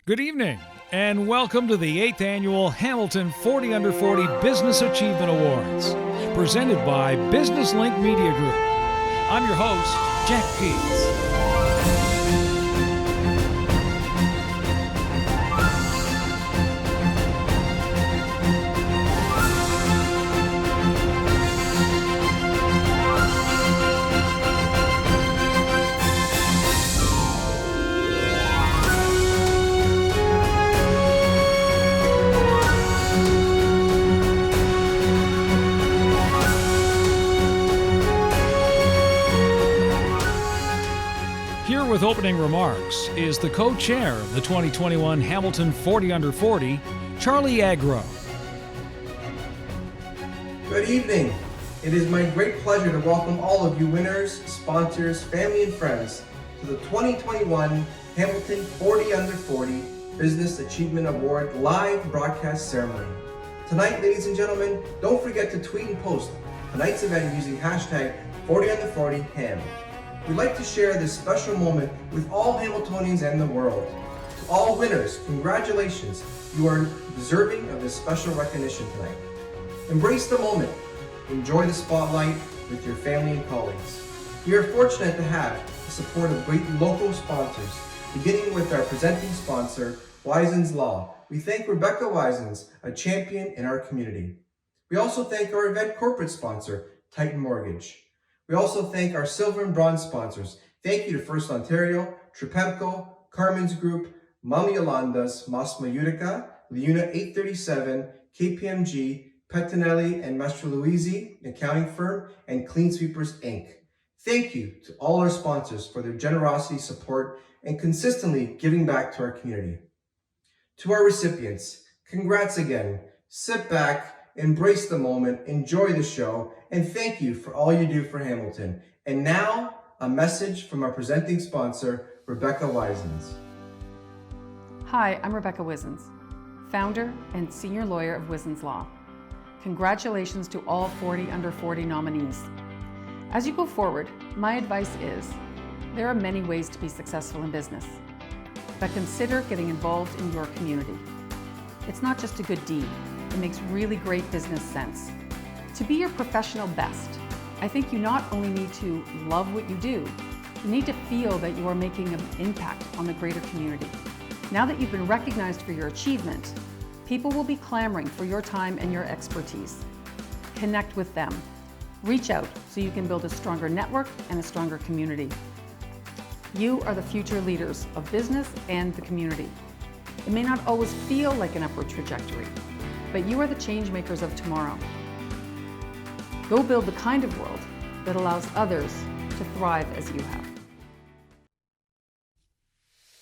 Good evening, and welcome to the 8th Annual Hamilton 40 Under 40 Business Achievement Awards, presented by Business Link Media Group. I'm your host, Jack Peets. With opening remarks is the co-chair of the 2021 Hamilton 40 Under 40, Charlie Agro. Good evening. It is my great pleasure to welcome all of you winners, sponsors, family, and friends to the 2021 Hamilton 40 Under 40 Business Achievement Award live broadcast ceremony. Tonight, ladies and gentlemen, don't forget to tweet and post tonight's event using hashtag 40Under40Ham. We'd like to share this special moment with all Hamiltonians and the world. To all winners, congratulations. You are deserving of this special recognition tonight. Embrace the moment. Enjoy the spotlight with your family and colleagues. We are fortunate to have the support of great local sponsors, beginning with our presenting sponsor, Wisens Law. We thank Rebecca Wisens, a champion in our community. We also thank our event corporate sponsor, Titan Mortgage. We also thank our silver and bronze sponsors. Thank you to First Ontario, Trepemco, Carmen's Group, Mama Yolanda's, Masma Utica, Leuna 837, KPMG, Pettinelli and Mastroluisi, accounting firm, and Clean Sweepers Inc. Thank you to all our sponsors for their generosity, support, and consistently giving back to our community. To our recipients, congrats again. Sit back, embrace the moment, enjoy the show, and thank you for all you do for Hamilton. And now, a message from our presenting sponsor, Rebecca Wisens. Hi, I'm Rebecca Wisens, founder and senior lawyer of Wisens Law. Congratulations to all 40 Under 40 nominees. As you go forward, my advice is, there are many ways to be successful in business, but consider getting involved in your community. It's not just a good deed. It makes really great business sense. To be your professional best, I think you not only need to love what you do, you need to feel that you are making an impact on the greater community. Now that you've been recognized for your achievement, people will be clamoring for your time and your expertise. Connect with them. Reach out so you can build a stronger network and a stronger community. You are the future leaders of business and the community. It may not always feel like an upward trajectory, but you are the change makers of tomorrow. Go build the kind of world that allows others to thrive as you have.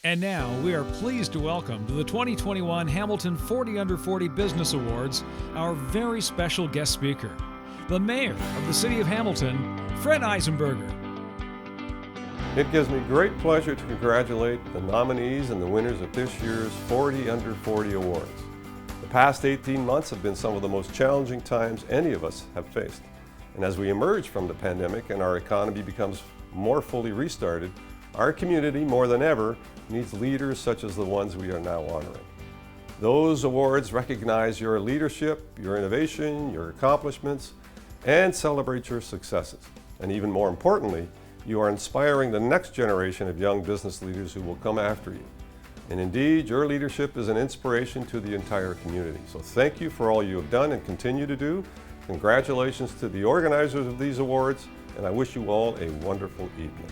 And now we are pleased to welcome to the 2021 Hamilton 40 Under 40 Business Awards our very special guest speaker, the Mayor of the City of Hamilton, Fred Eisenberger. It gives me great pleasure to congratulate the nominees and the winners of this year's 40 Under 40 Awards. The past 18 months have been some of the most challenging times any of us have faced. And as we emerge from the pandemic and our economy becomes more fully restarted, our community, more than ever, needs leaders such as the ones we are now honoring. Those awards recognize your leadership, your innovation, your accomplishments, and celebrate your successes. And even more importantly, you are inspiring the next generation of young business leaders who will come after you. And indeed, your leadership is an inspiration to the entire community. So thank you for all you have done and continue to do. Congratulations to the organizers of these awards, and I wish you all a wonderful evening.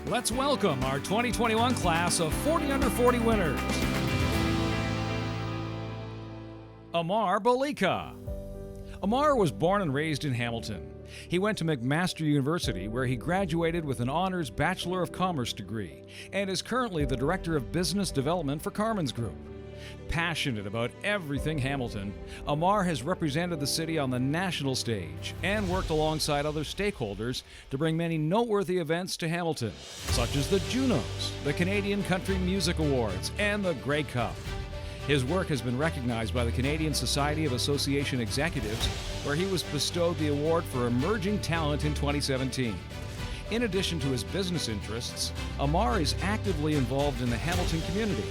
Let's welcome our 2021 class of 40 Under 40 winners. Amar Balika. Amar was born and raised in Hamilton. He went to McMaster University, where he graduated with an honors Bachelor of Commerce degree and is currently the Director of Business Development for Carmen's Group. Passionate about everything Hamilton, Amar has represented the city on the national stage and worked alongside other stakeholders to bring many noteworthy events to Hamilton, such as the Junos, the Canadian Country Music Awards, and the Grey Cup. His work has been recognized by the Canadian Society of Association Executives, where he was bestowed the award for Emerging Talent in 2017. In addition to his business interests, Amar is actively involved in the Hamilton community,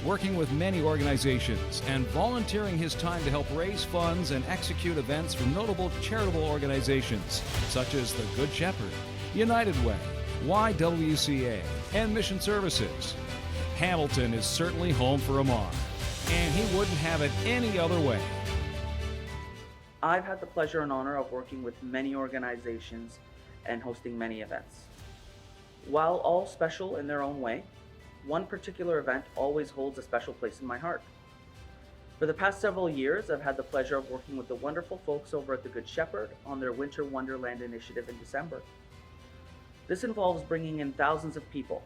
working with many organizations and volunteering his time to help raise funds and execute events for notable charitable organizations such as the Good Shepherd, United Way, YWCA, and Mission Services. Hamilton is certainly home for Amar, and he wouldn't have it any other way. I've had the pleasure and honor of working with many organizations and hosting many events. While all special in their own way, one particular event always holds a special place in my heart. For the past several years, I've had the pleasure of working with the wonderful folks over at the Good Shepherd on their Winter Wonderland initiative in December. This involves bringing in thousands of people,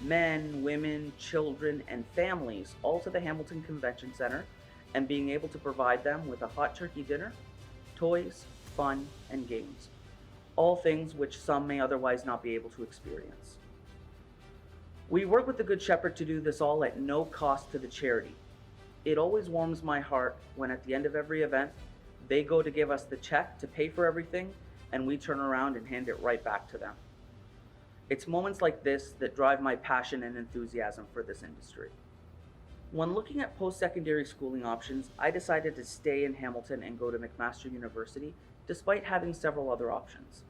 men, women, children, and families, all to the Hamilton Convention Center and being able to provide them with a hot turkey dinner, toys, fun, and games. All things which some may otherwise not be able to experience. We work with the Good Shepherd to do this all at no cost to the charity. It always warms my heart when at the end of every event, they go to give us the check to pay for everything, and we turn around and hand it right back to them. It's moments like this that drive my passion and enthusiasm for this industry. When looking at post-secondary schooling options, I decided to stay in Hamilton and go to McMaster University, despite having several other options.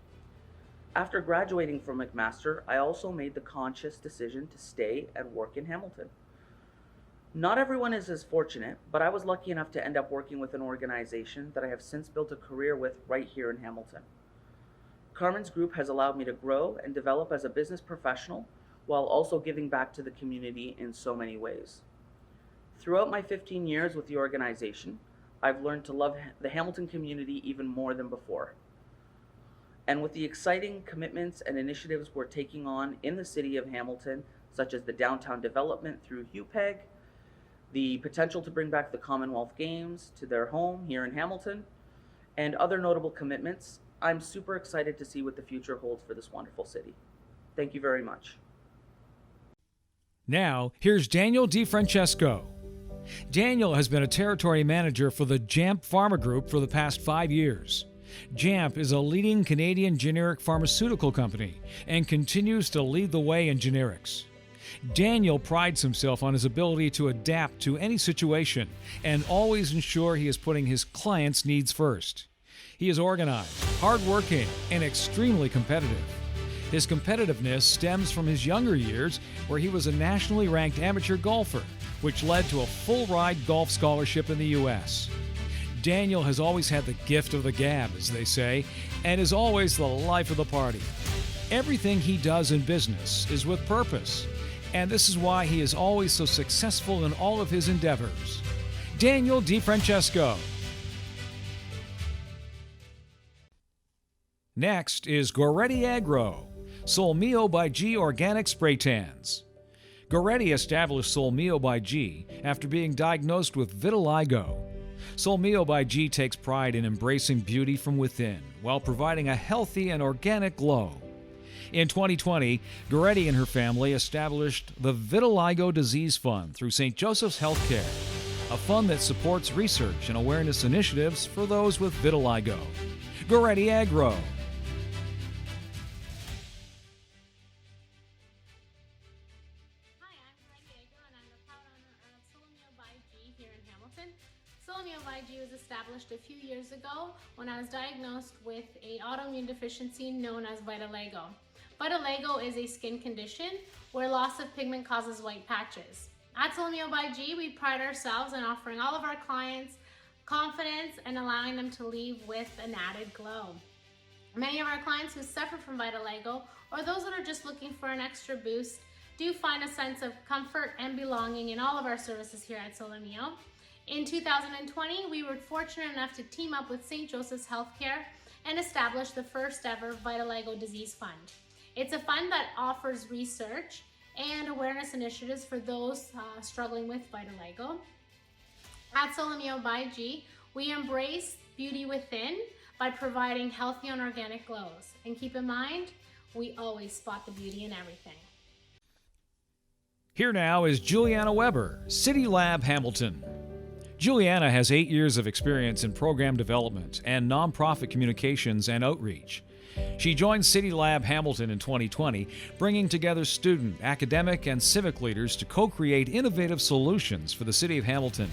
After graduating from McMaster, I also made the conscious decision to stay and work in Hamilton. Not everyone is as fortunate, but I was lucky enough to end up working with an organization that I have since built a career with right here in Hamilton. Carmen's group has allowed me to grow and develop as a business professional while also giving back to the community in so many ways. Throughout my 15 years with the organization, I've learned to love the Hamilton community even more than before. And with the exciting commitments and initiatives we're taking on in the city of Hamilton, such as the downtown development through HUPEG, the potential to bring back the Commonwealth Games to their home here in Hamilton, and other notable commitments, I'm super excited to see what the future holds for this wonderful city. Thank you very much. Now, here's Daniel DeFrancesco. Daniel has been a territory manager for the Jamp Pharma Group for the past 5 years. Jamp is a leading Canadian generic pharmaceutical company and continues to lead the way in generics. Daniel prides himself on his ability to adapt to any situation and always ensure he is putting his clients' needs first. He is organized, hardworking, and extremely competitive. His competitiveness stems from his younger years, where he was a nationally ranked amateur golfer, which led to a full-ride golf scholarship in the U.S. Daniel has always had the gift of the gab, as they say, and is always the life of the party. Everything he does in business is with purpose, and this is why he is always so successful in all of his endeavors. Daniel DeFrancesco. Next is Goretti Agro, Sol Mio by G Organic Spray Tans. Goretti established Sol Mio by G after being diagnosed with vitiligo. Sol Mio by G takes pride in embracing beauty from within while providing a healthy and organic glow. In 2020, Goretti and her family established the Vitiligo Disease Fund through St. Joseph's Healthcare, a fund that supports research and awareness initiatives for those with vitiligo. Goretti Agro. Was established a few years ago when I was diagnosed with an autoimmune deficiency known as vitiligo. Vitiligo is a skin condition where loss of pigment causes white patches. At Sol Mio by G, we pride ourselves in offering all of our clients confidence and allowing them to leave with an added glow. Many of our clients who suffer from vitiligo, or those that are just looking for an extra boost, do find a sense of comfort and belonging in all of our services here at Sol Mio. In 2020, we were fortunate enough to team up with St. Joseph's Healthcare and establish the first ever Vitiligo Disease Fund. It's a fund that offers research and awareness initiatives for those struggling with vitiligo. At Sol Mio by G, we embrace beauty within by providing healthy and organic glows. And keep in mind, we always spot the beauty in everything. Here now is Juliana Weber, City Lab Hamilton. Juliana has 8 years of experience in program development and nonprofit communications and outreach. She joined City Lab Hamilton in 2020, bringing together student, academic, and civic leaders to co-create innovative solutions for the city of Hamilton.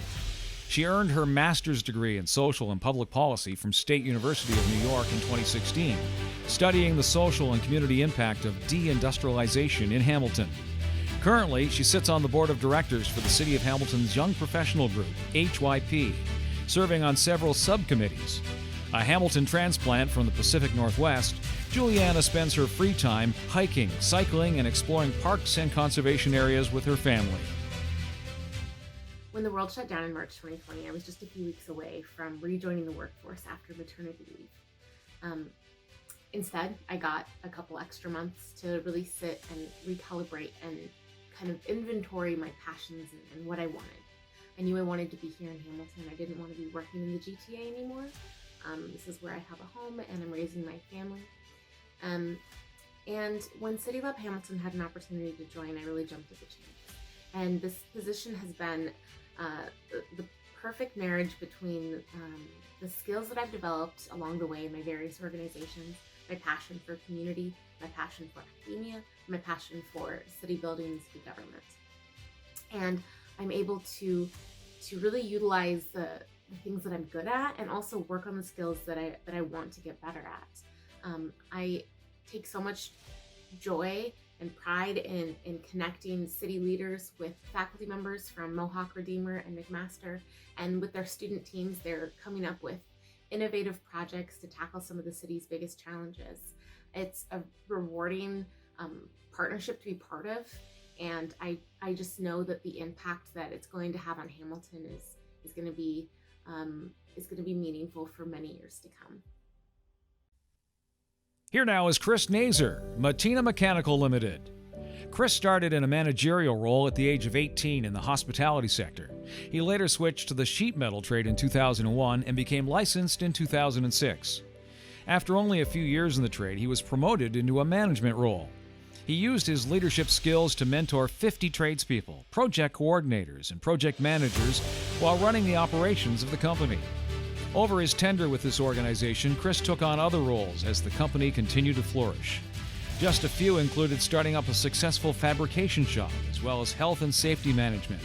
She earned her master's degree in social and public policy from State University of New York in 2016, studying the social and community impact of deindustrialization in Hamilton. Currently, she sits on the board of directors for the City of Hamilton's Young Professional Group, HYP, serving on several subcommittees. A Hamilton transplant from the Pacific Northwest, Juliana spends her free time hiking, cycling, and exploring parks and conservation areas with her family. When the world shut down in March 2020, I was just a few weeks away from rejoining the workforce after maternity leave. Instead, I got a couple extra months to really sit and recalibrate and kind of inventory my passions and what I wanted. I knew I wanted to be here in Hamilton. I didn't want to be working in the GTA anymore. This is where I have a home and I'm raising my family. And when City Lab Hamilton had an opportunity to join, I really jumped at the chance. And this position has been the perfect marriage between the skills that I've developed along the way in my various organizations, my passion for community, my passion for academia, my passion for city building and city government. And I'm able to really utilize the things that I'm good at and also work on the skills that I want to get better at. I take so much joy and pride in connecting city leaders with faculty members from Mohawk, Redeemer, and McMaster, and with their student teams. They're coming up with innovative projects to tackle some of the city's biggest challenges. It's a rewarding partnership to be part of, and I just know that the impact that it's going to have on Hamilton is going to be meaningful for many years to come. Here now is Chris Nazar, Matina Mechanical Limited. Chris started in a managerial role at the age of 18 in the hospitality sector. He later switched to the sheet metal trade in 2001 and became licensed in 2006. After only a few years in the trade, he was promoted into a management role. He used his leadership skills to mentor 50 tradespeople, project coordinators, and project managers while running the operations of the company. Over his tenure with this organization, Chris took on other roles as the company continued to flourish. Just a few included starting up a successful fabrication shop, as well as health and safety management.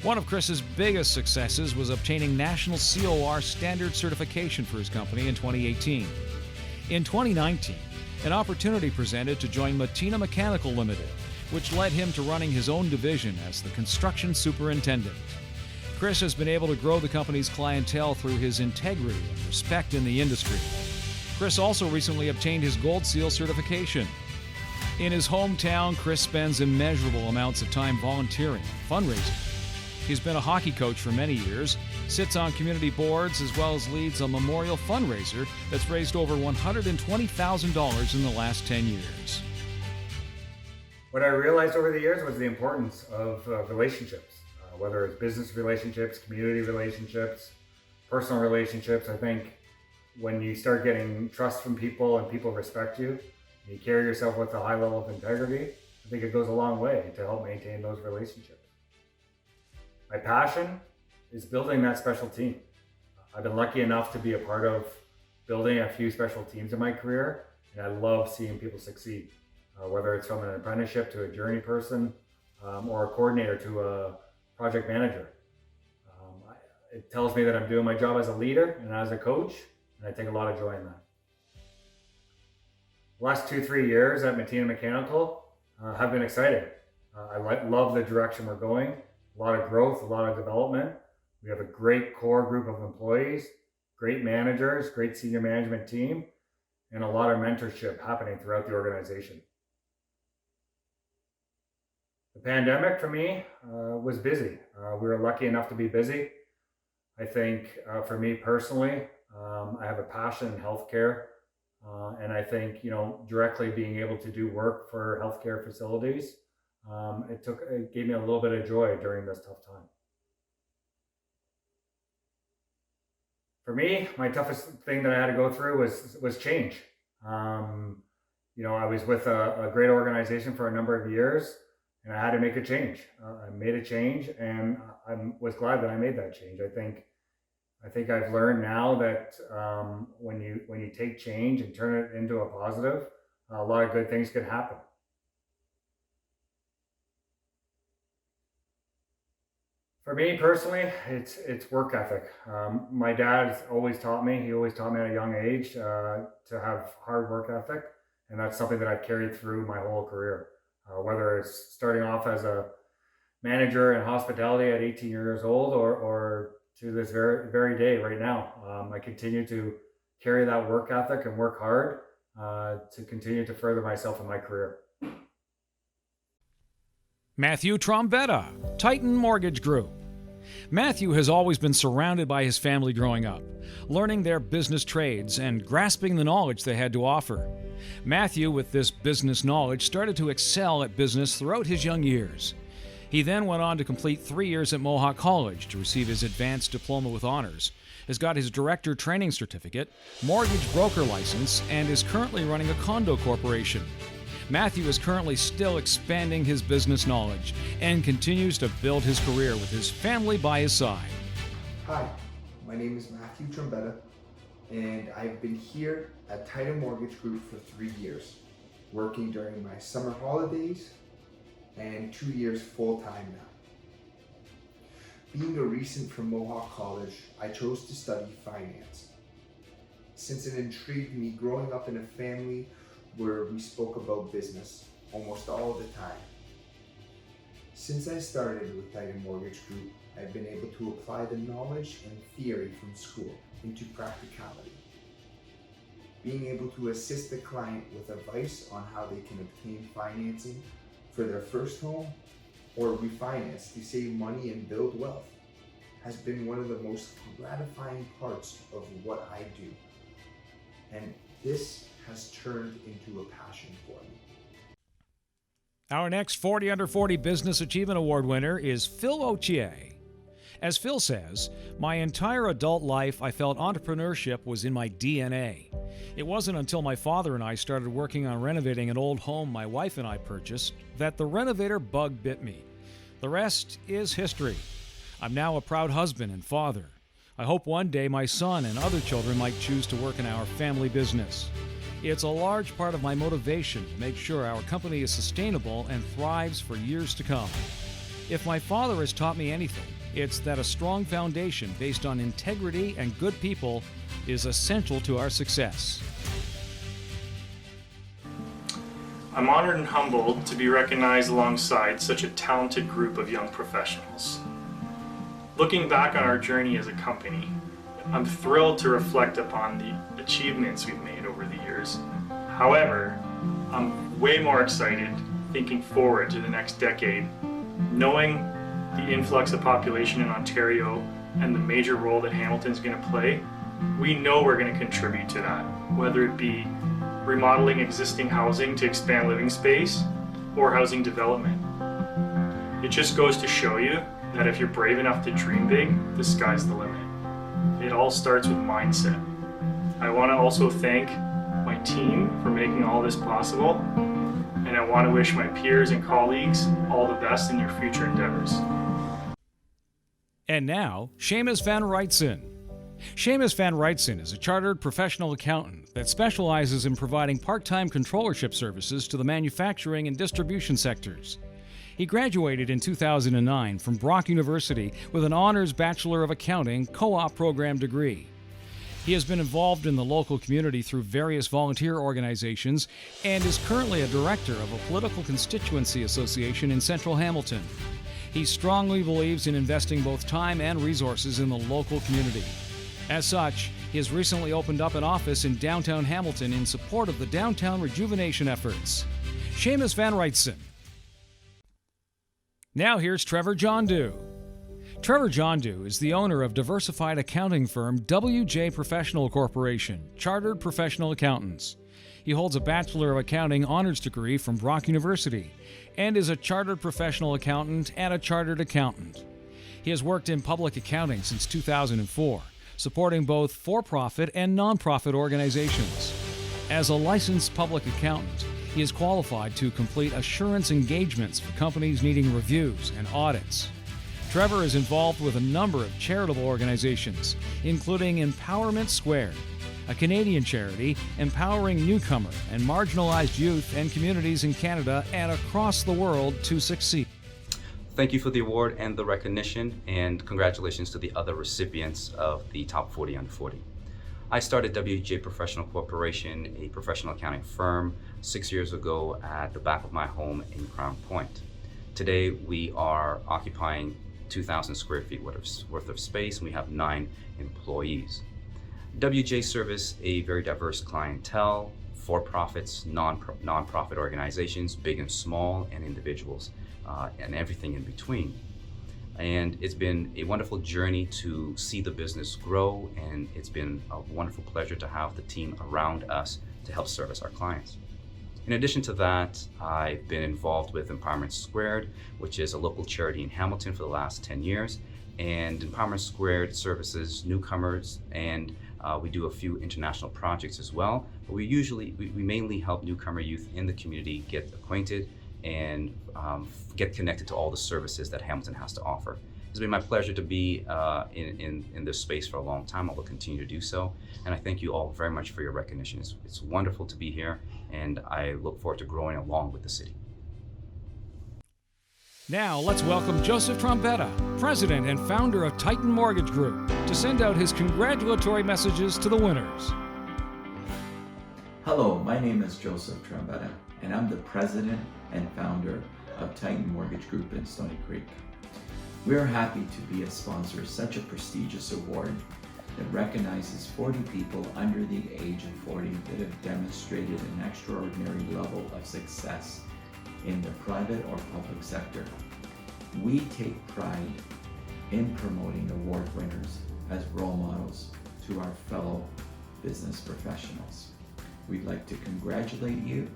One of Chris's biggest successes was obtaining national COR standard certification for his company in 2018. In 2019, an opportunity presented to join Matina Mechanical Limited, which led him to running his own division as the construction superintendent. Chris has been able to grow the company's clientele through his integrity and respect in the industry. Chris also recently obtained his Gold Seal certification. In his hometown, Chris spends immeasurable amounts of time volunteering, fundraising. He's been a hockey coach for many years, sits on community boards, as well as leads a memorial fundraiser that's raised over $120,000 in the last 10 years. What I realized over the years was the importance of relationships, whether it's business relationships, community relationships, personal relationships. I think when you start getting trust from people and people respect you, you carry yourself with a high level of integrity, I think it goes a long way to help maintain those relationships. My passion is building that special team. I've been lucky enough to be a part of building a few special teams in my career, and I love seeing people succeed, whether it's from an apprenticeship to a journey person or a coordinator to a project manager. It tells me that I'm doing my job as a leader and as a coach, and I take a lot of joy in that. The last 2-3 years at Matina Mechanical have been exciting. I love the direction we're going. A lot of growth, a lot of development. We have a great core group of employees, great managers, great senior management team, and a lot of mentorship happening throughout the organization. The pandemic for me was busy. We were lucky enough to be busy. I think for me personally, I have a passion in healthcare, and I think directly being able to do work for healthcare facilities, it gave me a little bit of joy during this tough time. For me, my toughest thing that I had to go through was change. I was with a great organization for a number of years, and I had to make a change. I made a change, and I was glad that I made that change. I think I think I've learned now that when you take change and turn it into a positive, a lot of good things can happen. For me personally, it's work ethic. My dad always taught me. He always taught me at a young age to have hard work ethic, and that's something that I've carried through my whole career. Whether it's starting off as a manager in hospitality at 18 years old, or to this very day right now, I continue to carry that work ethic and work hard to continue to further myself in my career. Matthew Trombetta, Titan Mortgage Group. Matthew has always been surrounded by his family growing up, learning their business trades and grasping the knowledge they had to offer. Matthew, with this business knowledge, started to excel at business throughout his young years. He then went on to complete 3 years at Mohawk College to receive his advanced diploma with honors, has got his director training certificate, mortgage broker license, and is currently running a condo corporation. Matthew is currently still expanding his business knowledge and continues to build his career with his family by his side. Hi, my name is Matthew Trembetta, and I've been here at Titan Mortgage Group for 3 years, working during my summer holidays and 2 years full-time now. Being a recent from Mohawk College, I chose to study finance, since it intrigued me growing up in a family where we spoke about business almost all the time. Since I started with Titan Mortgage Group, I've been able to apply the knowledge and theory from school into practicality. Being able to assist the client with advice on how they can obtain financing for their first home or refinance to save money and build wealth has been one of the most gratifying parts of what I do. And this has turned into a passion for me. Our next 40 Under 40 Business Achievement Award winner is Phil Otier. As Phil says, my entire adult life I felt entrepreneurship was in my DNA. It wasn't until my father and I started working on renovating an old home my wife and I purchased that the renovator bug bit me. The rest is history. I'm now a proud husband and father. I hope one day my son and other children might choose to work in our family business. It's a large part of my motivation to make sure our company is sustainable and thrives for years to come. If my father has taught me anything, it's that a strong foundation based on integrity and good people is essential to our success. I'm honored and humbled to be recognized alongside such a talented group of young professionals. Looking back on our journey as a company, I'm thrilled to reflect upon the achievements we've made over the years. However, I'm way more excited thinking forward to the next decade, knowing the influx of population in Ontario and the major role that Hamilton's going to play. We know we're going to contribute to that, whether it be remodeling existing housing to expand living space or housing development. It just goes to show you that if you're brave enough to dream big, the sky's the limit. It all starts with mindset. I want to also thank my team for making all this possible, and I want to wish my peers and colleagues all the best in your future endeavors. And now, Seamus Van Wrightson. Seamus Van Wrightson is a chartered professional accountant that specializes in providing part-time controllership services to the manufacturing and distribution sectors. He graduated in 2009 from Brock University with an honors Bachelor of Accounting co-op program degree. He has been involved in the local community through various volunteer organizations and is currently a director of a political constituency association in central Hamilton. He strongly believes in investing both time and resources in the local community. As such, he has recently opened up an office in downtown Hamilton in support of the downtown rejuvenation efforts. Seamus Van Wrightson. Now here's Trevor Johndu. Trevor Johndu is the owner of diversified accounting firm WJ Professional Corporation, Chartered Professional Accountants. He holds a Bachelor of Accounting honors degree from Brock University and is a chartered professional accountant and a chartered accountant. He has worked in public accounting since 2004, supporting both for-profit and non-profit organizations. As a licensed public accountant, he is qualified to complete assurance engagements for companies needing reviews and audits. Trevor is involved with a number of charitable organizations, including Empowerment Squared, a Canadian charity empowering newcomer and marginalized youth and communities in Canada and across the world to succeed. Thank you for the award and the recognition, and congratulations to the other recipients of the Top 40 Under 40. I started WJ Professional Corporation, a professional accounting firm, 6 years ago at the back of my home in Crown Point. Today, we are occupying 2,000 square feet worth of space, and we have 9 employees. WJ service a very diverse clientele, for-profits, non-profit organizations, big and small, and individuals, and everything in between. And it's been a wonderful journey to see the business grow, and it's been a wonderful pleasure to have the team around us to help service our clients. In addition to that, I've been involved with Empowerment Squared, which is a local charity in Hamilton for the last 10 years. And Empowerment Squared services newcomers, and we do a few international projects as well. But we mainly help newcomer youth in the community get acquainted and get connected to all the services that Hamilton has to offer. It's been my pleasure to be in this space for a long time. I will continue to do so. And I thank you all very much for your recognition. It's wonderful to be here, and I look forward to growing along with the city. Now let's welcome Joseph Trombetta, president and founder of Titan Mortgage Group, to send out his congratulatory messages to the winners. Hello, my name is Joseph Trombetta, and I'm the president and founder of Titan Mortgage Group in Stony Creek. We are happy to be a sponsor of such a prestigious award that recognizes 40 people under the age of 40 that have demonstrated an extraordinary level of success in the private or public sector. We take pride in promoting award winners as role models to our fellow business professionals. We'd like to congratulate you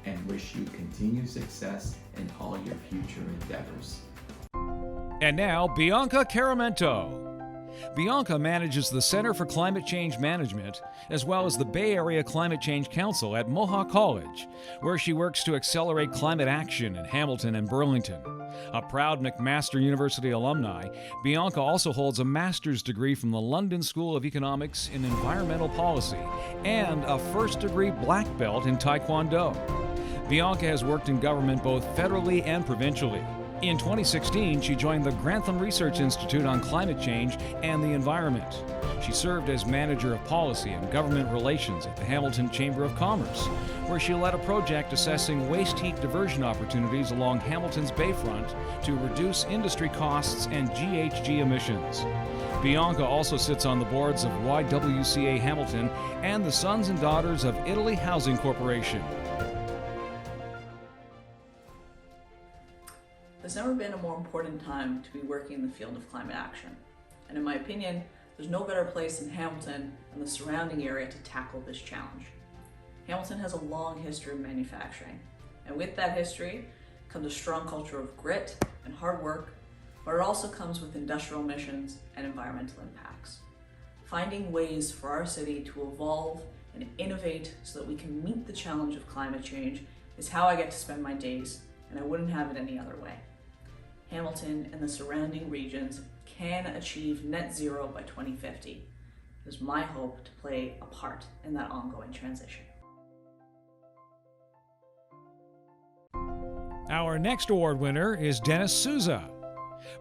and wish you continued success in all your future endeavors. And now, Bianca Caramento. Bianca manages the Center for Climate Change Management, as well as the Bay Area Climate Change Council at Mohawk College, where she works to accelerate climate action in Hamilton and Burlington. A proud McMaster University alumni, Bianca also holds a master's degree from the London School of Economics in Environmental Policy and a first-degree black belt in Taekwondo. Bianca has worked in government both federally and provincially. In 2016, she joined the Grantham Research Institute on Climate Change and the Environment. She served as Manager of Policy and Government Relations at the Hamilton Chamber of Commerce, where she led a project assessing waste heat diversion opportunities along Hamilton's bayfront to reduce industry costs and GHG emissions. Bianca also sits on the boards of YWCA Hamilton and the Sons and Daughters of Italy Housing Corporation. There's never been a more important time to be working in the field of climate action. And in my opinion, there's no better place than Hamilton and the surrounding area to tackle this challenge. Hamilton has a long history of manufacturing, and with that history comes a strong culture of grit and hard work, but it also comes with industrial emissions and environmental impacts. Finding ways for our city to evolve and innovate so that we can meet the challenge of climate change is how I get to spend my days, and I wouldn't have it any other way. Hamilton and the surrounding regions can achieve net zero by 2050. It is my hope to play a part in that ongoing transition. Our next award winner is Dennis Souza.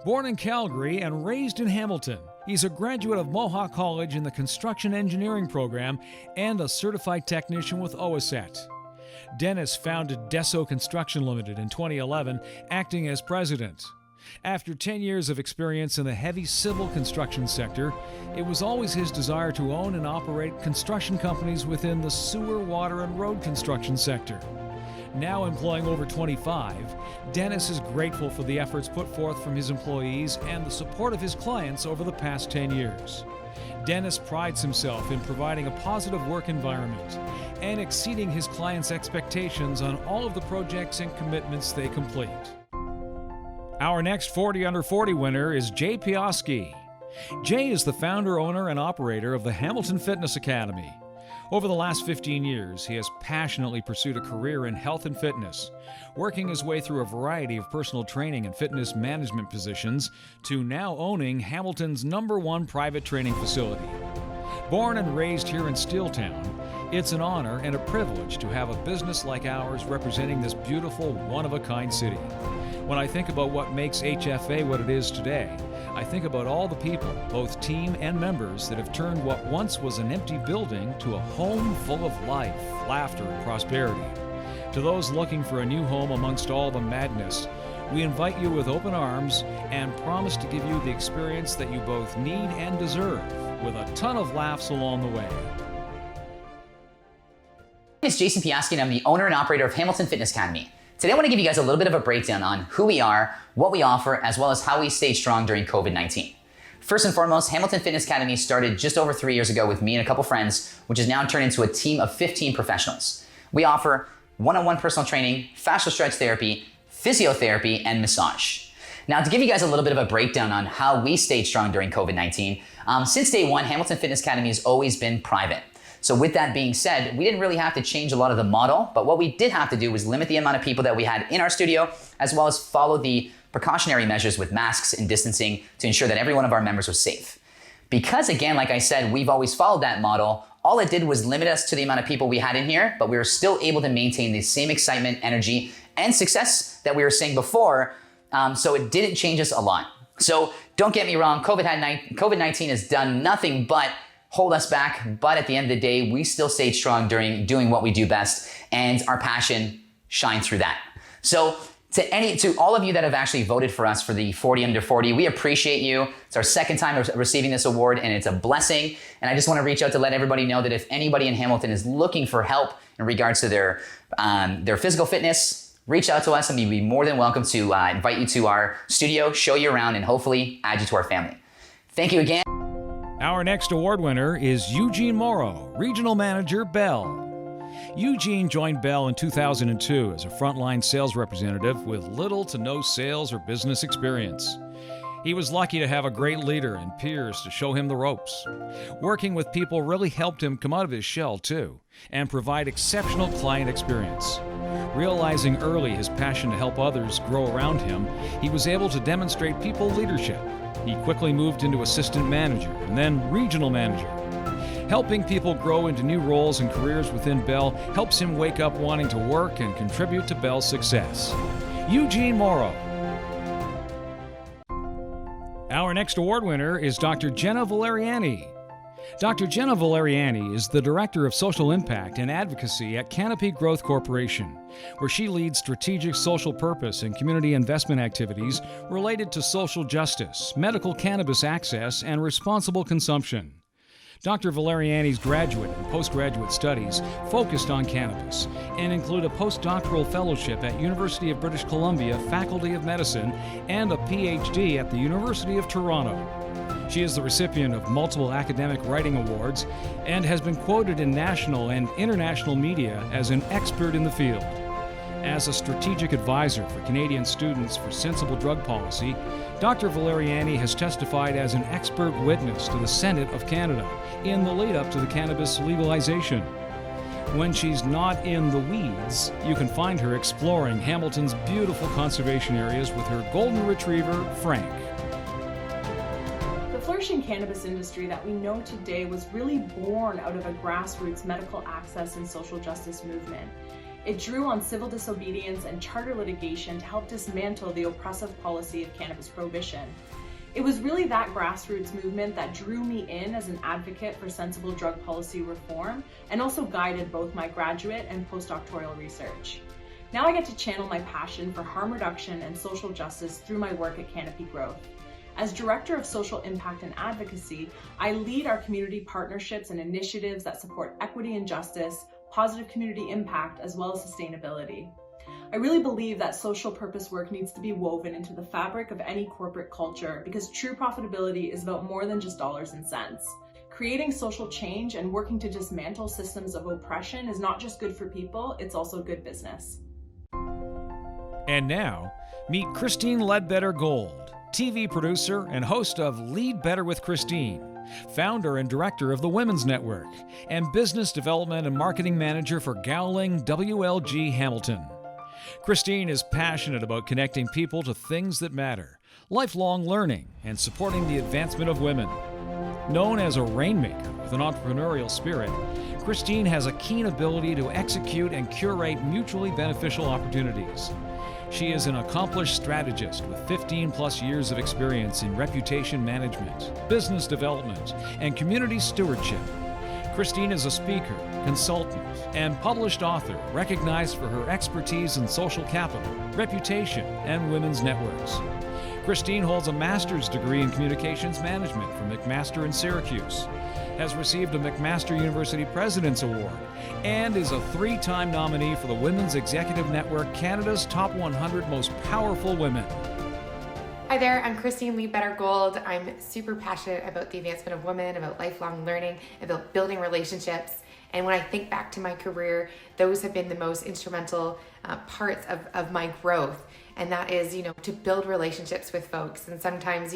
Born in Calgary and raised in Hamilton, he's a graduate of Mohawk College in the Construction Engineering program and a certified technician with OSET. Dennis founded Desso Construction Limited in 2011, acting as president. After 10 years of experience in the heavy civil construction sector, it was always his desire to own and operate construction companies within the sewer, water, and road construction sector. Now employing over 25, Dennis is grateful for the efforts put forth from his employees and the support of his clients over the past 10 years. Dennis prides himself in providing a positive work environment and exceeding his clients' expectations on all of the projects and commitments they complete. Our next 40 Under 40 winner is Jay Piaski. Jay is the founder, owner, and operator of the Hamilton Fitness Academy. Over the last 15 years, he has passionately pursued a career in health and fitness, working his way through a variety of personal training and fitness management positions to now owning Hamilton's #1 private training facility. Born and raised here in Steeltown, it's an honor and a privilege to have a business like ours representing this beautiful, one-of-a-kind city. When I think about what makes HFA what it is today, I think about all the people, both team and members, that have turned what once was an empty building to a home full of life, laughter, and prosperity. To those looking for a new home amongst all the madness, we invite you with open arms and promise to give you the experience that you both need and deserve, with a ton of laughs along the way. My name is Jason Piaski, and I'm the owner and operator of Hamilton Fitness Academy. Today I want to give you guys a little bit of a breakdown on who we are, what we offer, as well as how we stay strong during COVID-19. First and foremost, Hamilton Fitness Academy started just over 3 years ago with me and a couple friends, which has now turned into a team of 15 professionals. We offer one-on-one personal training, fascial stretch therapy, physiotherapy, and massage. Now, to give you guys a little bit of a breakdown on how we stayed strong during COVID-19, since day one, Hamilton Fitness Academy has always been private. So with that being said, we didn't really have to change a lot of the model, but what we did have to do was limit the amount of people that we had in our studio, as well as follow the precautionary measures with masks and distancing to ensure that every one of our members was safe. Because again, like I said, we've always followed that model, all it did was limit us to the amount of people we had in here, but we were still able to maintain the same excitement, energy, and success that we were saying before, so it didn't change us a lot. So don't get me wrong, COVID-19 has done nothing but hold us back, but at the end of the day, we still stayed strong during doing what we do best, and our passion shined through that. So to all of you that have actually voted for us for the 40 under 40, we appreciate you. It's our second time receiving this award, and it's a blessing. And I just want to reach out to let everybody know that if anybody in Hamilton is looking for help in regards to their physical fitness, reach out to us, and we'd be more than welcome to invite you to our studio, show you around, and hopefully add you to our family. Thank you again. Our next award winner is Eugene Morrow, Regional Manager, Bell. Eugene joined Bell in 2002 as a frontline sales representative with little to no sales or business experience. He was lucky to have a great leader and peers to show him the ropes. Working with people really helped him come out of his shell, too, and provide exceptional client experience. Realizing early his passion to help others grow around him, he was able to demonstrate people leadership. He quickly moved into assistant manager and then regional manager. Helping people grow into new roles and careers within Bell helps him wake up wanting to work and contribute to Bell's success. Eugene Morrow. Our next award winner is Dr. Jenna Valariani. Dr. Jenna Valariani is the Director of Social Impact and Advocacy at Canopy Growth Corporation, where she leads strategic social purpose and community investment activities related to social justice, medical cannabis access, and responsible consumption. Dr. Valariani's graduate and postgraduate studies focused on cannabis and include a postdoctoral fellowship at University of British Columbia Faculty of Medicine and a PhD at the University of Toronto. She is the recipient of multiple academic writing awards and has been quoted in national and international media as an expert in the field. As a strategic advisor for Canadian Students for Sensible Drug Policy, Dr. Valariani has testified as an expert witness to the Senate of Canada in the lead-up to the cannabis legalization. When she's not in the weeds, you can find her exploring Hamilton's beautiful conservation areas with her golden retriever, Frank. The flourishing cannabis industry that we know today was really born out of a grassroots medical access and social justice movement. It drew on civil disobedience and charter litigation to help dismantle the oppressive policy of cannabis prohibition. It was really that grassroots movement that drew me in as an advocate for sensible drug policy reform and also guided both my graduate and postdoctoral research. Now I get to channel my passion for harm reduction and social justice through my work at Canopy Growth. As Director of Social Impact and Advocacy, I lead our community partnerships and initiatives that support equity and justice, positive community impact, as well as sustainability. I really believe that social purpose work needs to be woven into the fabric of any corporate culture because true profitability is about more than just dollars and cents. Creating social change and working to dismantle systems of oppression is not just good for people, it's also good business. And now, meet Christine Ledbetter Gold, TV producer and host of Lead Better with Christine, founder and director of the Women's Network, and business development and marketing manager for Gowling WLG Hamilton. Christine is passionate about connecting people to things that matter, lifelong learning, and supporting the advancement of women. Known as a rainmaker with an entrepreneurial spirit, Christine has a keen ability to execute and curate mutually beneficial opportunities. She is an accomplished strategist with 15-plus years of experience in reputation management, business development, and community stewardship. Christine is a speaker, consultant, and published author recognized for her expertise in social capital, reputation, and women's networks. Christine holds a master's degree in communications management from McMaster in Syracuse, has received a McMaster University President's Award, and is a 3-time nominee for the Women's Executive Network Canada's Top 100 Most Powerful Women. Hi there, I'm Christine Ledbetter Gold. I'm super passionate about the advancement of women, about lifelong learning, about building relationships. And when I think back to my career, those have been the most instrumental parts of my growth. And that is, to build relationships with folks. And sometimes,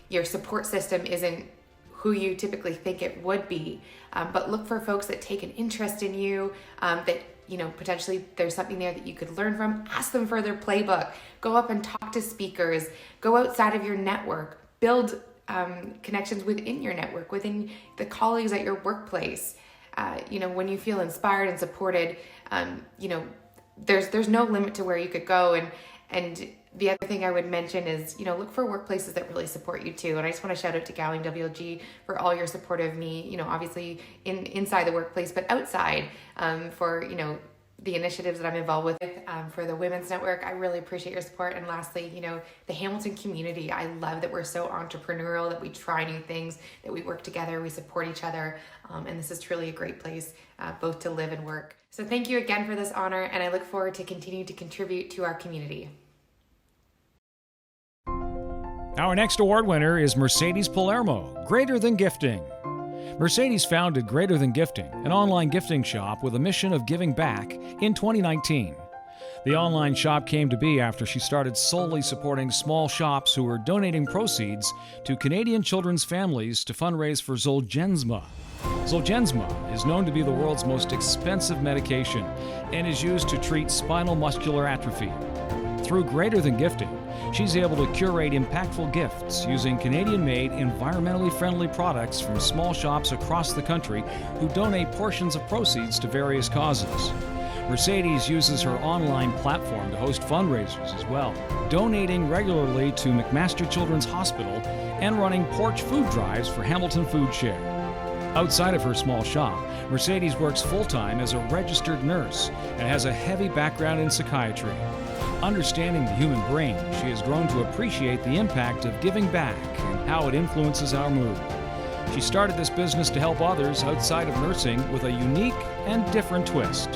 your support system isn't who you typically think it would be. But look for folks that take an interest in you, that potentially there's something there that you could learn from. Ask them for their playbook. Go up and talk to speakers. Go outside of your network. Build connections within your network, within the colleagues at your workplace. When you feel inspired and supported, there's no limit to where you could go. And the other thing I would mention is, look for workplaces that really support you too. And I just want to shout out to Gowling WLG for all your support of me, obviously inside the workplace, but outside, for, the initiatives that I'm involved with, for the Women's Network. I really appreciate your support. And lastly, the Hamilton community. I love that we're so entrepreneurial, that we try new things, that we work together, we support each other. And this is truly a great place, both to live and work. So thank you again for this honor, and I look forward to continuing to contribute to our community. Our next award winner is Mercedes Palermo, Greater Than Gifting. Mercedes founded Greater Than Gifting, an online gifting shop with a mission of giving back, in 2019. The online shop came to be after she started solely supporting small shops who were donating proceeds to Canadian children's families to fundraise for Zolgensma. Zolgensma is known to be the world's most expensive medication and is used to treat spinal muscular atrophy. Through Greater Than Gifting, she's able to curate impactful gifts using Canadian-made, environmentally friendly products from small shops across the country who donate portions of proceeds to various causes. Mercedes uses her online platform to host fundraisers as well, donating regularly to McMaster Children's Hospital and running porch food drives for Hamilton Food Share. Outside of her small shop, Mercedes works full-time as a registered nurse and has a heavy background in psychiatry. Understanding the human brain, she has grown to appreciate the impact of giving back and how it influences our mood. She started this business to help others outside of nursing with a unique and different twist.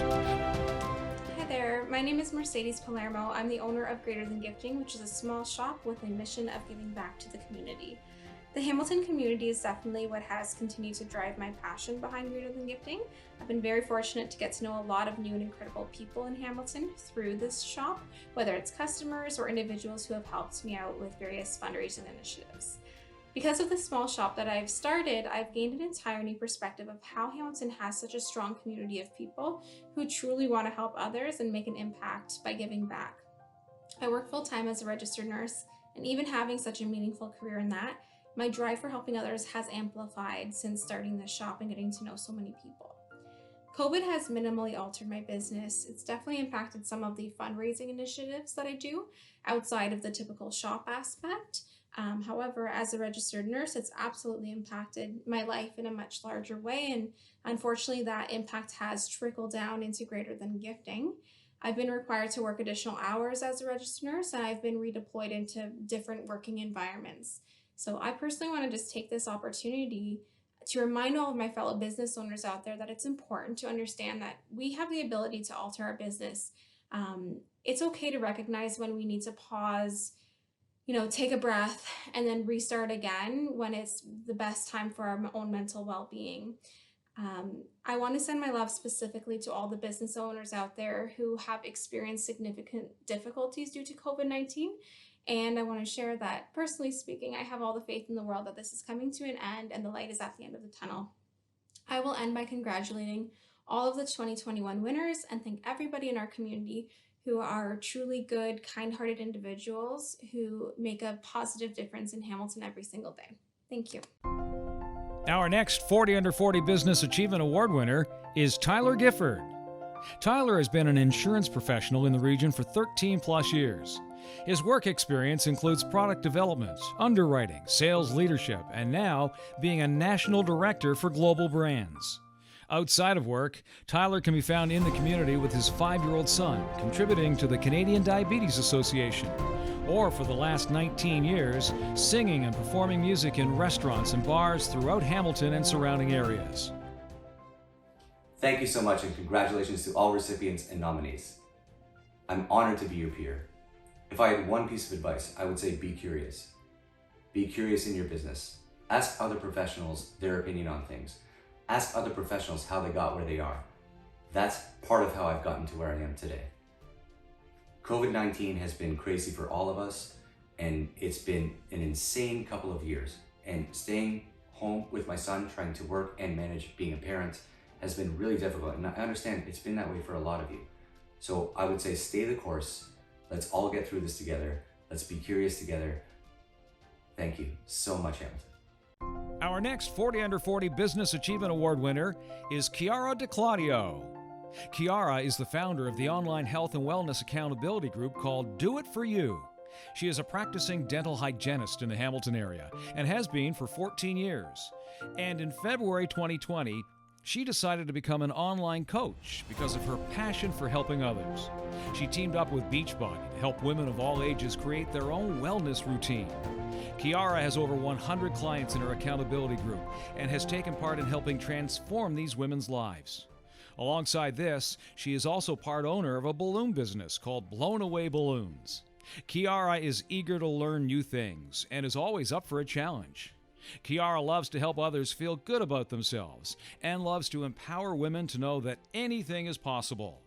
Hi there, my name is Mercedes Palermo. I'm the owner of Greater Than Gifting, which is a small shop with a mission of giving back to the community. The Hamilton community is definitely what has continued to drive my passion behind Greater Than Gifting. I've been very fortunate to get to know a lot of new and incredible people in Hamilton through this shop, whether it's customers or individuals who have helped me out with various fundraising initiatives. Because of the small shop that I've started, I've gained an entire new perspective of how Hamilton has such a strong community of people who truly want to help others and make an impact by giving back. I work full-time as a registered nurse, and even having such a meaningful career in that, my drive for helping others has amplified since starting this shop and getting to know so many people. COVID has minimally altered my business. It's definitely impacted some of the fundraising initiatives that I do outside of the typical shop aspect. However, as a registered nurse, it's absolutely impacted my life in a much larger way, and unfortunately that impact has trickled down into Greater Than Gifting. I've been required to work additional hours as a registered nurse, and I've been redeployed into different working environments. So I personally want to just take this opportunity to remind all of my fellow business owners out there that it's important to understand that we have the ability to alter our business. It's okay to recognize when we need to pause, take a breath and then restart again when it's the best time for our own mental well-being. I want to send my love specifically to all the business owners out there who have experienced significant difficulties due to COVID-19. And I want to share that, personally speaking, I have all the faith in the world that this is coming to an end and the light is at the end of the tunnel. I will end by congratulating all of the 2021 winners and thank everybody in our community who are truly good, kind-hearted individuals who make a positive difference in Hamilton every single day. Thank you. Our next 40 Under 40 Business Achievement Award winner is Tyler Gifford. Tyler has been an insurance professional in the region for 13 plus years. His work experience includes product development, underwriting, sales leadership, and now being a national director for global brands. Outside of work, Tyler can be found in the community with his 5-year-old son, contributing to the Canadian Diabetes Association, or for the last 19 years, singing and performing music in restaurants and bars throughout Hamilton and surrounding areas. Thank you so much and congratulations to all recipients and nominees. I'm honored to be your peer. If I had one piece of advice, I would say be curious. Be curious in your business. Ask other professionals their opinion on things. Ask other professionals how they got where they are. That's part of how I've gotten to where I am today. COVID-19 has been crazy for all of us, and it's been an insane couple of years. And staying home with my son, trying to work and manage being a parent has been really difficult. And I understand it's been that way for a lot of you. So I would say stay the course. Let's all get through this together. Let's be curious together. Thank you so much, Hamilton. Our next 40 Under 40 Business Achievement Award winner is Kiara DeClaudio. Kiara is the founder of the online health and wellness accountability group called Do It For You. She is a practicing dental hygienist in the Hamilton area and has been for 14 years. And in February 2020, she decided to become an online coach because of her passion for helping others. She teamed up with Beachbody to help women of all ages create their own wellness routine. Kiara has over 100 clients in her accountability group and has taken part in helping transform these women's lives. Alongside this, she is also part owner of a balloon business called Blown Away Balloons. Kiara is eager to learn new things and is always up for a challenge. Kiara loves to help others feel good about themselves and loves to empower women to know that anything is possible.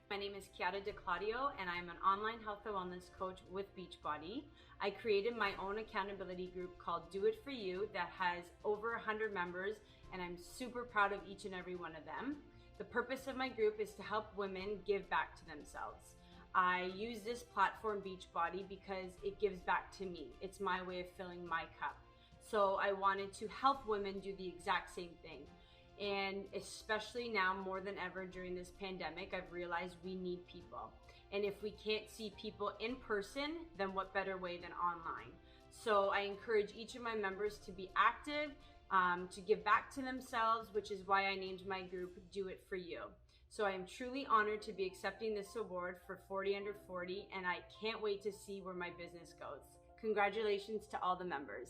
My name is Kiara DeClaudio, and I'm an online health and wellness coach with Beachbody. I created my own accountability group called Do It For You that has over 100 members, and I'm super proud of each and every one of them. The purpose of my group is to help women give back to themselves. I use this platform, Beachbody, because it gives back to me. It's my way of filling my cup. So I wanted to help women do the exact same thing. And especially now more than ever during this pandemic, I've realized we need people. And if we can't see people in person, then what better way than online? So I encourage each of my members to be active, to give back to themselves, which is why I named my group Do It For You. So I am truly honored to be accepting this award for 40 Under 40, and I can't wait to see where my business goes. Congratulations to all the members.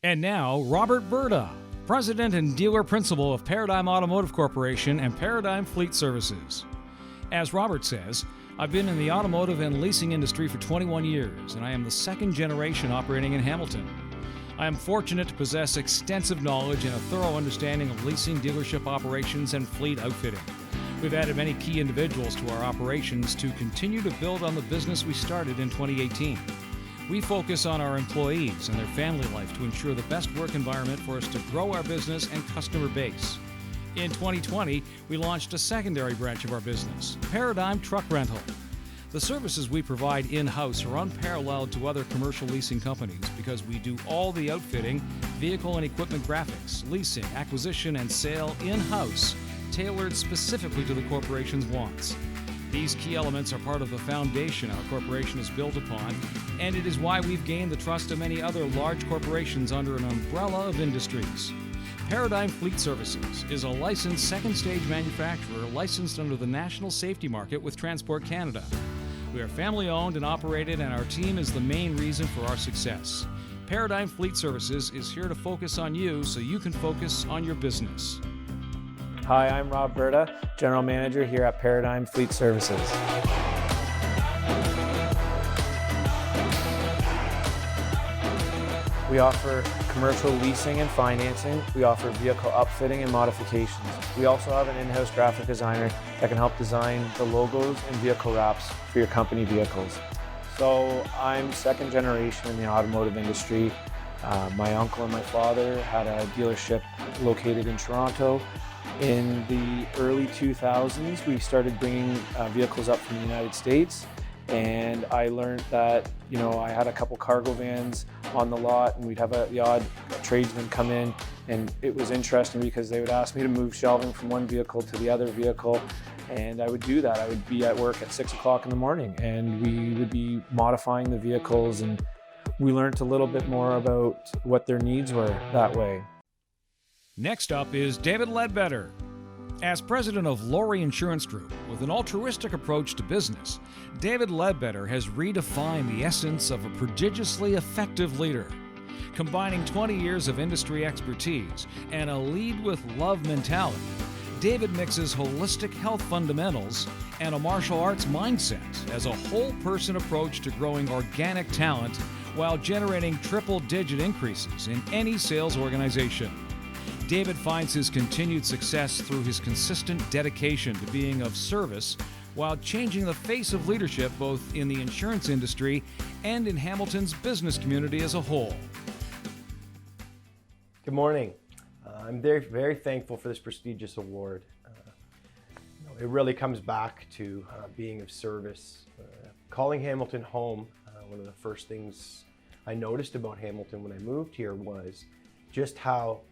And now, Robert Verde, President and Dealer Principal of Paradigm Automotive Corporation and Paradigm Fleet Services. As Robert says, I've been in the automotive and leasing industry for 21 years, and I am the second generation operating in Hamilton. I am fortunate to possess extensive knowledge and a thorough understanding of leasing, dealership operations, and fleet outfitting. We've added many key individuals to our operations to continue to build on the business we started in 2018. We focus on our employees and their family life to ensure the best work environment for us to grow our business and customer base. In 2020, we launched a secondary branch of our business, Paradigm Truck Rental. The services we provide in-house are unparalleled to other commercial leasing companies because we do all the outfitting, vehicle and equipment graphics, leasing, acquisition, and sale in-house, tailored specifically to the corporation's wants. These key elements are part of the foundation our corporation is built upon, and it is why we've gained the trust of many other large corporations under an umbrella of industries. Paradigm Fleet Services is a licensed second-stage manufacturer licensed under the National Safety Market with Transport Canada. We are family-owned and operated, and our team is the main reason for our success. Paradigm Fleet Services is here to focus on you so you can focus on your business. Hi, I'm Rob Verde, General Manager here at Paradigm Fleet Services. We offer commercial leasing and financing. We offer vehicle upfitting and modifications. We also have an in-house graphic designer that can help design the logos and vehicle wraps for your company vehicles. So I'm second generation in the automotive industry. My uncle and my father had a dealership located in Toronto. In the early 2000s, we started bringing vehicles up from the United States, and I learned that, you know, I had a couple cargo vans on the lot, and we'd have the odd tradesman come in, and it was interesting because they would ask me to move shelving from one vehicle to the other vehicle, and I would do that. I would be at work at 6 o'clock in the morning, and we would be modifying the vehicles, and we learned a little bit more about what their needs were that way. Next up is David Ledbetter. As president of Laurie Insurance Group, with an altruistic approach to business, David Ledbetter has redefined the essence of a prodigiously effective leader. Combining 20 years of industry expertise and a lead with love mentality, David mixes holistic health fundamentals and a martial arts mindset as a whole-person approach to growing organic talent while generating triple-digit increases in any sales organization. David finds his continued success through his consistent dedication to being of service while changing the face of leadership both in the insurance industry and in Hamilton's business community as a whole. Good morning. I'm very thankful for this prestigious award. It really comes back to being of service. Calling Hamilton home, one of the first things I noticed about Hamilton when I moved here was just how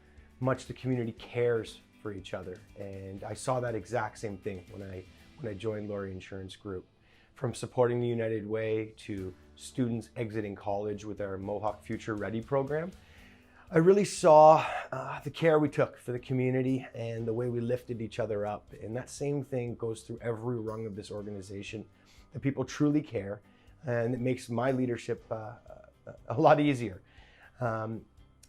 much the community cares for each other, and I saw that exact same thing when I joined Laurie Insurance Group. From supporting the United Way to students exiting college with our Mohawk Future Ready program, I really saw the care we took for the community and the way we lifted each other up, and that same thing goes through every rung of this organization, that people truly care, and it makes my leadership a lot easier.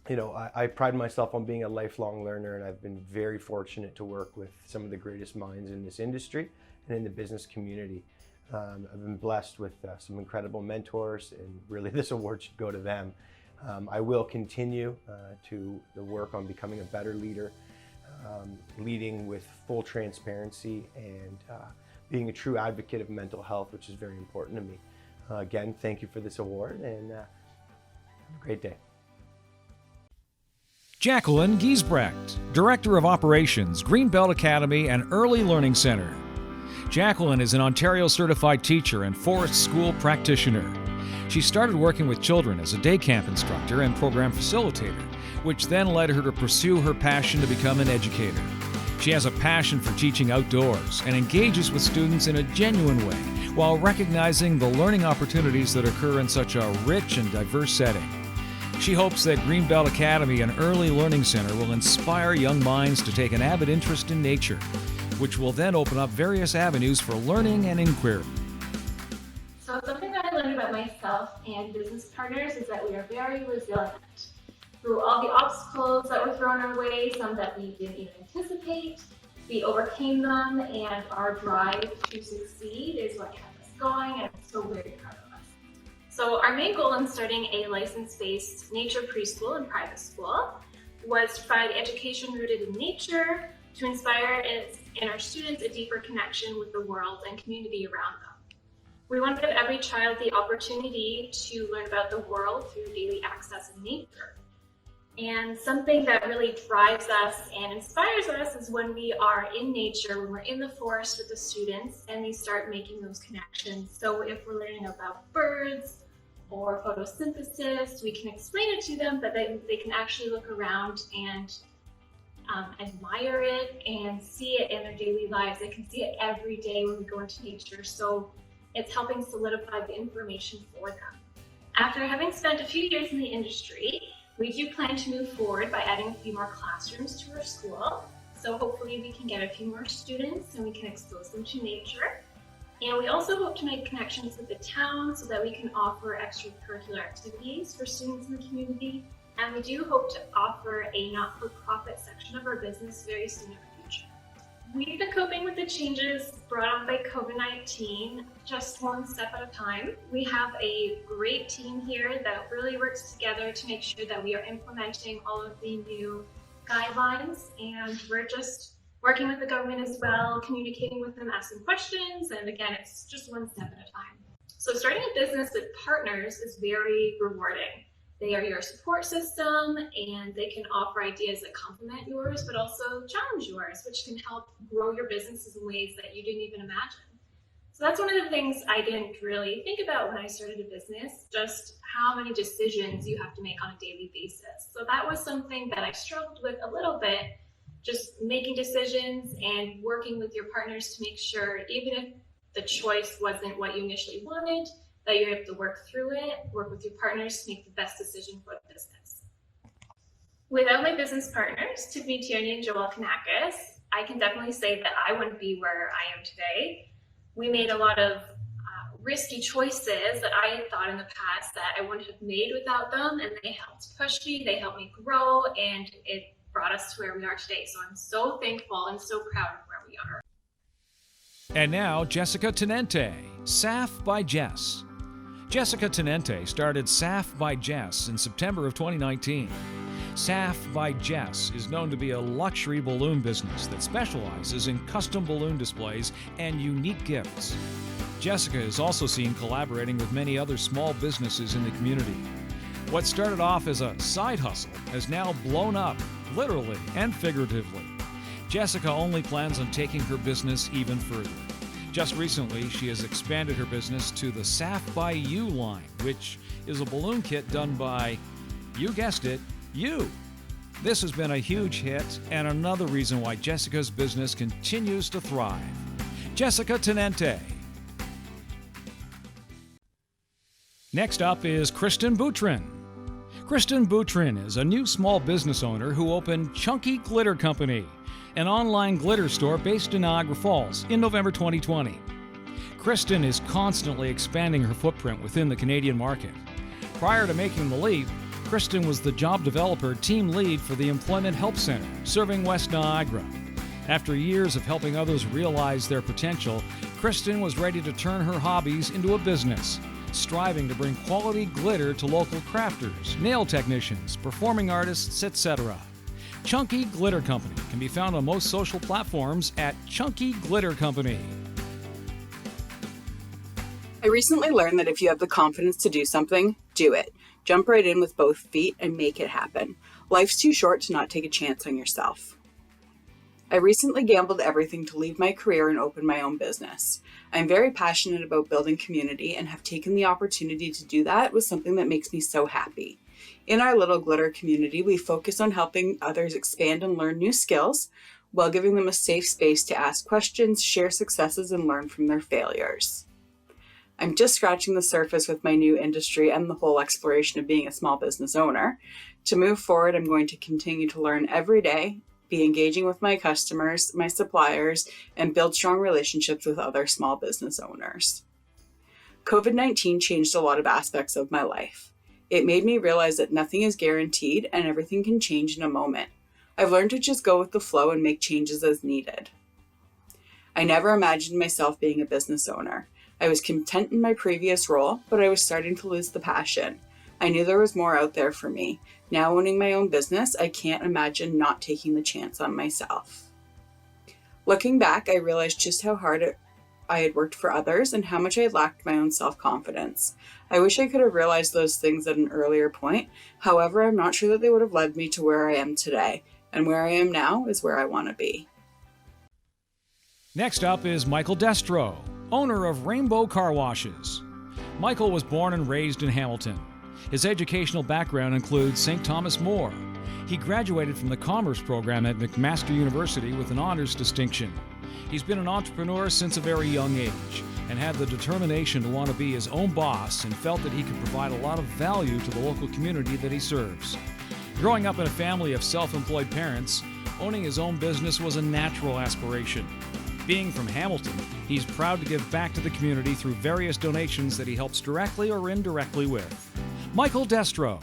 You know, I pride myself on being a lifelong learner, and I've been very fortunate to work with some of the greatest minds in this industry and in the business community. I've been blessed with some incredible mentors, and really this award should go to them. I will continue to work on becoming a better leader, leading with full transparency and being a true advocate of mental health, which is very important to me. Again, thank you for this award, and have a great day. Jacquelinegiesbrecht, Director of Operations, Greenbelt Academy and Early Learning Center. Jacqueline is an Ontario certified teacher and Forest School practitioner. She started working with children as a day camp instructor and program facilitator, which then led her to pursue her passion to become an educator. She has a passion for teaching outdoors and engages with students in a genuine way while recognizing the learning opportunities that occur in such a rich and diverse setting. She hopes that Greenbelt Academy and Early Learning Center will inspire young minds to take an avid interest in nature, which will then open up various avenues for learning and inquiry. So something that I learned about myself and business partners is that we are very resilient. Through all the obstacles that were thrown our way, some that we didn't even anticipate, we overcame them, and our drive to succeed is what kept us going, and I'm so very proud of us. So our main goal in starting a license-based nature preschool and private school was to provide education rooted in nature to inspire in our students a deeper connection with the world and community around them. We want to give every child the opportunity to learn about the world through daily access in nature. And something that really drives us and inspires us is when we are in nature, when we're in the forest with the students and they start making those connections. So if we're learning about birds or photosynthesis, we can explain it to them, but they can actually look around and admire it and see it in their daily lives. They can see it every day when we go into nature. So it's helping solidify the information for them. After having spent a few years in the industry, we do plan to move forward by adding a few more classrooms to our school. So hopefully we can get a few more students and we can expose them to nature. And we also hope to make connections with the town so that we can offer extracurricular activities for students in the community. And we do hope to offer a not-for-profit section of our business very soon in the future. We've been coping with the changes brought on by COVID-19 just one step at a time. We have a great team here that really works together to make sure that we are implementing all of the new guidelines, and we're just working with the government as well, communicating with them, asking questions, and again, it's just one step at a time. So starting a business with partners is very rewarding. They are your support system and they can offer ideas that complement yours, but also challenge yours, which can help grow your businesses in ways that you didn't even imagine. So that's one of the things I didn't really think about when I started a business, just how many decisions you have to make on a daily basis. So that was something that I struggled with a little bit, just making decisions and working with your partners to make sure, even if the choice wasn't what you initially wanted, that you're able to work through it, work with your partners to make the best decision for the business. Without my business partners, Tiffany Tierney and Joel Kanakis, I can definitely say that I wouldn't be where I am today. We made a lot of risky choices that I had thought in the past that I wouldn't have made without them, and they helped push me, they helped me grow, and it brought us to where we are today. So I'm so thankful and so proud of where we are. And now, Jessica Tenente, SAF by Jess. Jessica Tenente started SAF by Jess in September of 2019. SAF by Jess is known to be a luxury balloon business that specializes in custom balloon displays and unique gifts. Jessica is also seen collaborating with many other small businesses in the community. What started off as a side hustle has now blown up, literally and figuratively. Jessica only plans on taking her business even further. Just recently, she has expanded her business to the SAF by You line, which is a balloon kit done by, you guessed it, you. This has been a huge hit and another reason why Jessica's business continues to thrive. Jessica Tenente. Next up is Kristen Butrin. Kristen Butrin is a new small business owner who opened Chunky Glitter Company, an online glitter store based in Niagara Falls in November 2020. Kristen is constantly expanding her footprint within the Canadian market. Prior to making the leap, Kristen was the job developer team lead for the Employment Help Center, serving West Niagara. After years of helping others realize their potential, Kristen was ready to turn her hobbies into a business, striving to bring quality glitter to local crafters, nail technicians, performing artists, etc. Chunky Glitter Company can be found on most social platforms at Chunky Glitter Company. I recently learned that if you have the confidence to do something, do it. Jump right in with both feet and make it happen. Life's too short to not take a chance on yourself. I recently gambled everything to leave my career and open my own business. I'm very passionate about building community and have taken the opportunity to do that with something that makes me so happy. In our little glitter community, we focus on helping others expand and learn new skills while giving them a safe space to ask questions, share successes, and learn from their failures. I'm just scratching the surface with my new industry and the whole exploration of being a small business owner. To move forward, I'm going to continue to learn every day, be engaging with my customers, my suppliers, and build strong relationships with other small business owners. COVID-19 changed a lot of aspects of my life. It made me realize that nothing is guaranteed and everything can change in a moment. I've learned to just go with the flow and make changes as needed. I never imagined myself being a business owner. I was content in my previous role, but I was starting to lose the passion. I knew there was more out there for me. Now owning my own business, I can't imagine not taking the chance on myself. Looking back, I realized just how hard I had worked for others and how much I lacked my own self-confidence. I wish I could have realized those things at an earlier point. However, I'm not sure that they would have led me to where I am today. And where I am now is where I want to be. Next up is Michael Destro, owner of Rainbow Car Washes. Michael was born and raised in Hamilton. His educational background includes St. Thomas More. He graduated from the Commerce program at McMaster University with an honors distinction. He's been an entrepreneur since a very young age and had the determination to want to be his own boss and felt that he could provide a lot of value to the local community that he serves. Growing up in a family of self-employed parents, owning his own business was a natural aspiration. Being from Hamilton, he's proud to give back to the community through various donations that he helps directly or indirectly with. Michael Destro.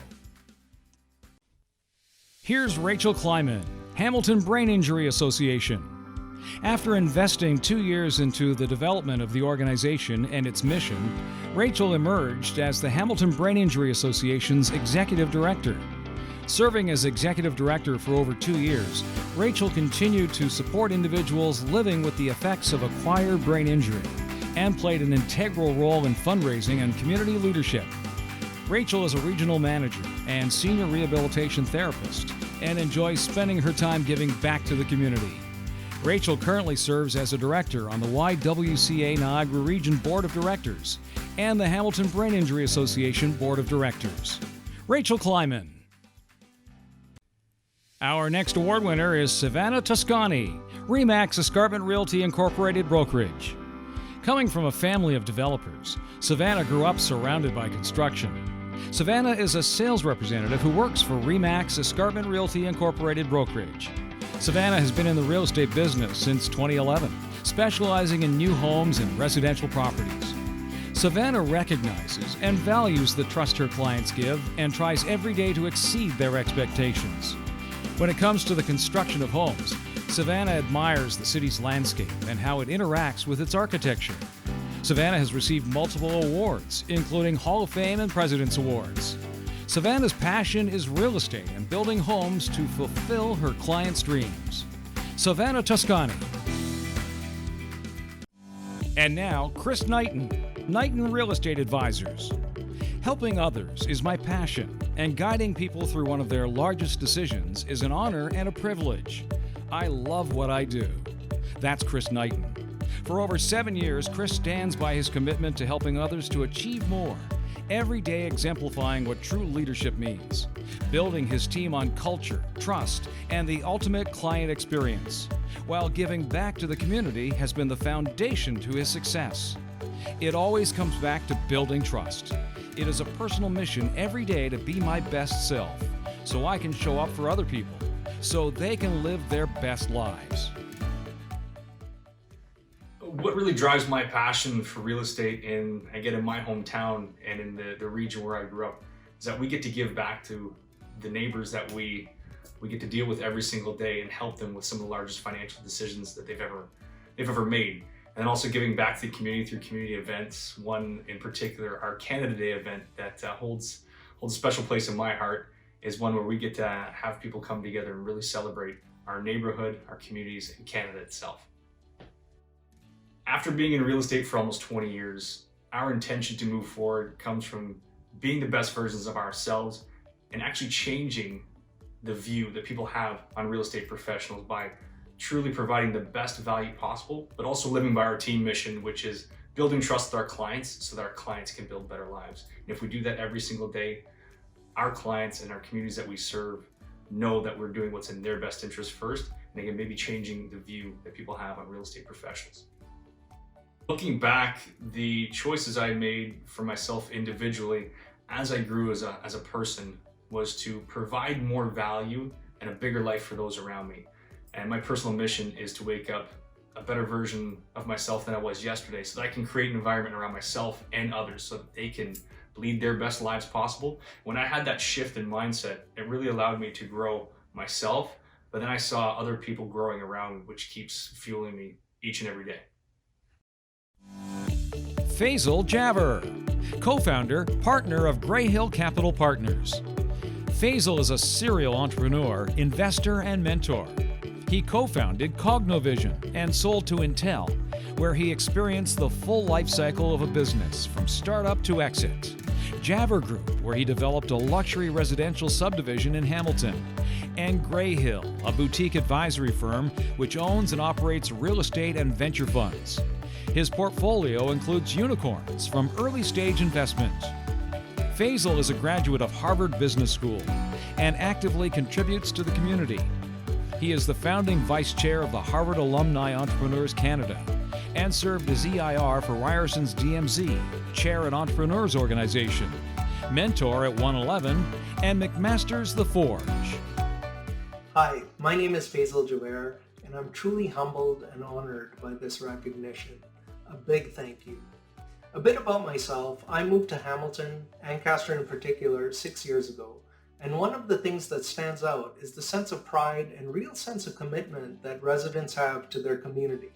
Here's Rachel Kleiman, Hamilton Brain Injury Association. After investing 2 years into the development of the organization and its mission, Rachel emerged as the Hamilton Brain Injury Association's executive director. Serving as executive director for over 2 years, Rachel continued to support individuals living with the effects of acquired brain injury and played an integral role in fundraising and community leadership. Rachel is a regional manager and senior rehabilitation therapist and enjoys spending her time giving back to the community. Rachel currently serves as a director on the YWCA Niagara Region Board of Directors and the Hamilton Brain Injury Association Board of Directors. Rachel Kleiman. Our next award winner is Savannah Toscani, RE/MAX Escarpment Realty Incorporated Brokerage. Coming from a family of developers, Savannah grew up surrounded by construction. Savannah is a sales representative who works for RE/MAX Escarpment Realty Incorporated Brokerage. Savannah has been in the real estate business since 2011, specializing in new homes and residential properties. Savannah recognizes and values the trust her clients give and tries every day to exceed their expectations. When it comes to the construction of homes, Savannah admires the city's landscape and how it interacts with its architecture. Savannah has received multiple awards, including Hall of Fame and President's Awards. Savannah's passion is real estate and building homes to fulfill her clients' dreams. Savannah Toscani. And now, Chris Knighton, Knighton Real Estate Advisors. Helping others is my passion, and guiding people through one of their largest decisions is an honor and a privilege. I love what I do. That's Chris Knighton. For over 7 years, Chris stands by his commitment to helping others to achieve more, every day exemplifying what true leadership means, building his team on culture, trust, and the ultimate client experience, while giving back to the community has been the foundation to his success. It always comes back to building trust. It is a personal mission every day to be my best self, so I can show up for other people, so they can live their best lives. What really drives my passion for real estate in my hometown and in the region where I grew up is that we get to give back to the neighbors that we get to deal with every single day and help them with some of the largest financial decisions that they've ever made. And also giving back to the community through community events. One in particular, our Canada Day event that holds a special place in my heart, is one where we get to have people come together and really celebrate our neighborhood, our communities, and Canada itself. After being in real estate for almost 20 years, our intention to move forward comes from being the best versions of ourselves and actually changing the view that people have on real estate professionals by truly providing the best value possible, but also living by our team mission, which is building trust with our clients so that our clients can build better lives. And if we do that every single day, our clients and our communities that we serve know that we're doing what's in their best interest first, and again, maybe changing the view that people have on real estate professionals. Looking back, the choices I made for myself individually as I grew as a person was to provide more value and a bigger life for those around me. And my personal mission is to wake up a better version of myself than I was yesterday so that I can create an environment around myself and others so that they can lead their best lives possible. When I had that shift in mindset, it really allowed me to grow myself, but then I saw other people growing around, which keeps fueling me each and every day. Faisal Jabir, co-founder, partner of Gray Hill Capital Partners. Faisal is a serial entrepreneur, investor, and mentor. He co-founded Cognovision and sold to Intel, where he experienced the full life cycle of a business from startup to exit. Jabir Group, where he developed a luxury residential subdivision in Hamilton, and Gray Hill, a boutique advisory firm which owns and operates real estate and venture funds. His portfolio includes unicorns from early stage investment. Faisal is a graduate of Harvard Business School and actively contributes to the community. He is the founding vice chair of the Harvard Alumni Entrepreneurs Canada and served as EIR for Ryerson's DMZ, chair at Entrepreneurs Organization, mentor at 111, and McMaster's The Forge. Hi, my name is Faisal Jabir, and I'm truly humbled and honored by this recognition. A big thank you. A bit about myself, I moved to Hamilton, Ancaster in particular, 6 years ago. And one of the things that stands out is the sense of pride and real sense of commitment that residents have to their community.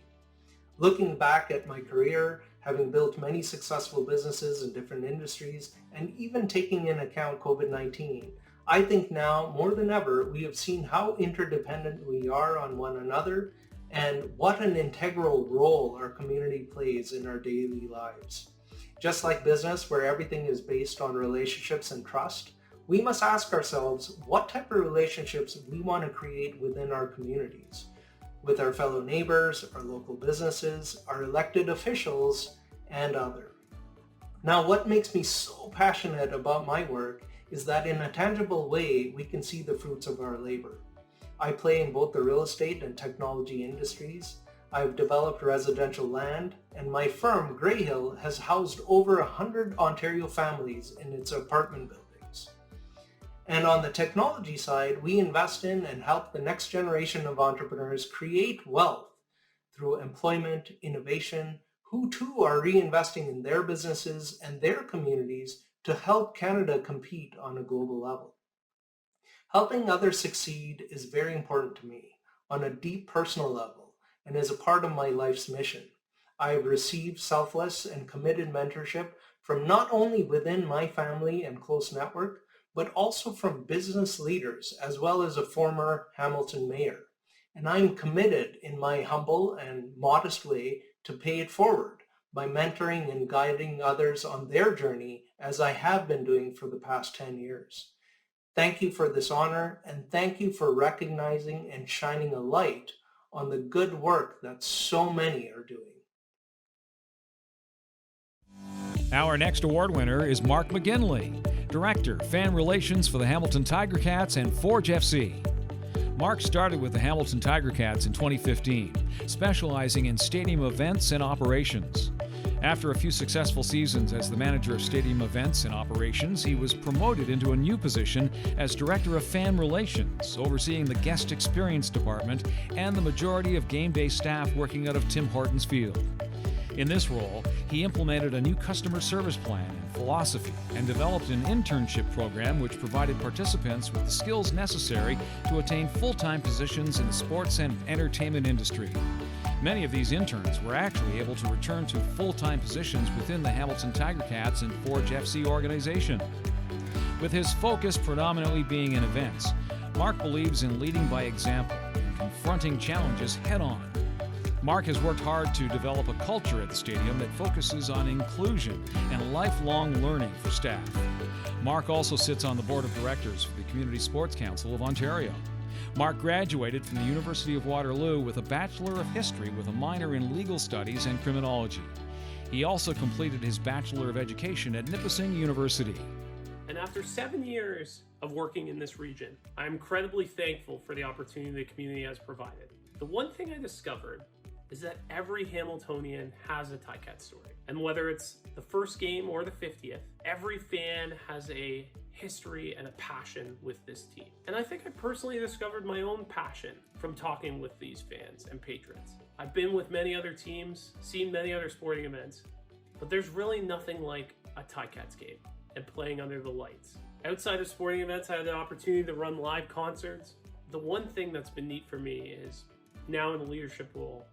Looking back at my career, having built many successful businesses in different industries, and even taking into account COVID-19, I think now more than ever we have seen how interdependent we are on one another and what an integral role our community plays in our daily lives. Just like business, where everything is based on relationships and trust, we must ask ourselves what type of relationships we want to create within our communities, with our fellow neighbors, our local businesses, our elected officials, and others. Now, what makes me so passionate about my work is that in a tangible way, we can see the fruits of our labor. I play in both the real estate and technology industries. I've developed residential land, and my firm, Greyhill, has housed over 100 Ontario families in its apartment buildings. And on the technology side, we invest in and help the next generation of entrepreneurs create wealth through employment, innovation, who too are reinvesting in their businesses and their communities to help Canada compete on a global level. Helping others succeed is very important to me on a deep personal level and is a part of my life's mission. I have received selfless and committed mentorship from not only within my family and close network, but also from business leaders as well as a former Hamilton mayor. And I'm committed in my humble and modest way to pay it forward by mentoring and guiding others on their journey as I have been doing for the past 10 years. Thank you for this honor, and thank you for recognizing and shining a light on the good work that so many are doing. Our next award winner is Mark McGinley, Director, Fan Relations for the Hamilton Tiger Cats and Forge FC. Mark started with the Hamilton Tiger Cats in 2015, specializing in stadium events and operations. After a few successful seasons as the manager of stadium events and operations, he was promoted into a new position as Director of Fan Relations, overseeing the guest experience department and the majority of game day staff working out of Tim Hortons Field. In this role, he implemented a new customer service plan and philosophy and developed an internship program which provided participants with the skills necessary to attain full-time positions in the sports and entertainment industry. Many of these interns were actually able to return to full-time positions within the Hamilton Tiger Cats and Forge FC organization. With his focus predominantly being in events, Mark believes in leading by example and confronting challenges head-on. Mark has worked hard to develop a culture at the stadium that focuses on inclusion and lifelong learning for staff. Mark also sits on the board of directors for the Community Sports Council of Ontario. Mark graduated from the University of Waterloo with a Bachelor of History with a minor in Legal Studies and Criminology. He also completed his Bachelor of Education at Nipissing University. And after 7 years of working in this region, I'm incredibly thankful for the opportunity the community has provided. The one thing I discovered is that every Hamiltonian has a Ticat story. And whether it's the first game or the 50th, every fan has a history and a passion with this team. And I think I personally discovered my own passion from talking with these fans and patrons. I've been with many other teams, seen many other sporting events, but there's really nothing like a Ticats game and playing under the lights. Outside of sporting events, I had the opportunity to run live concerts. The one thing that's been neat for me is now in a leadership role,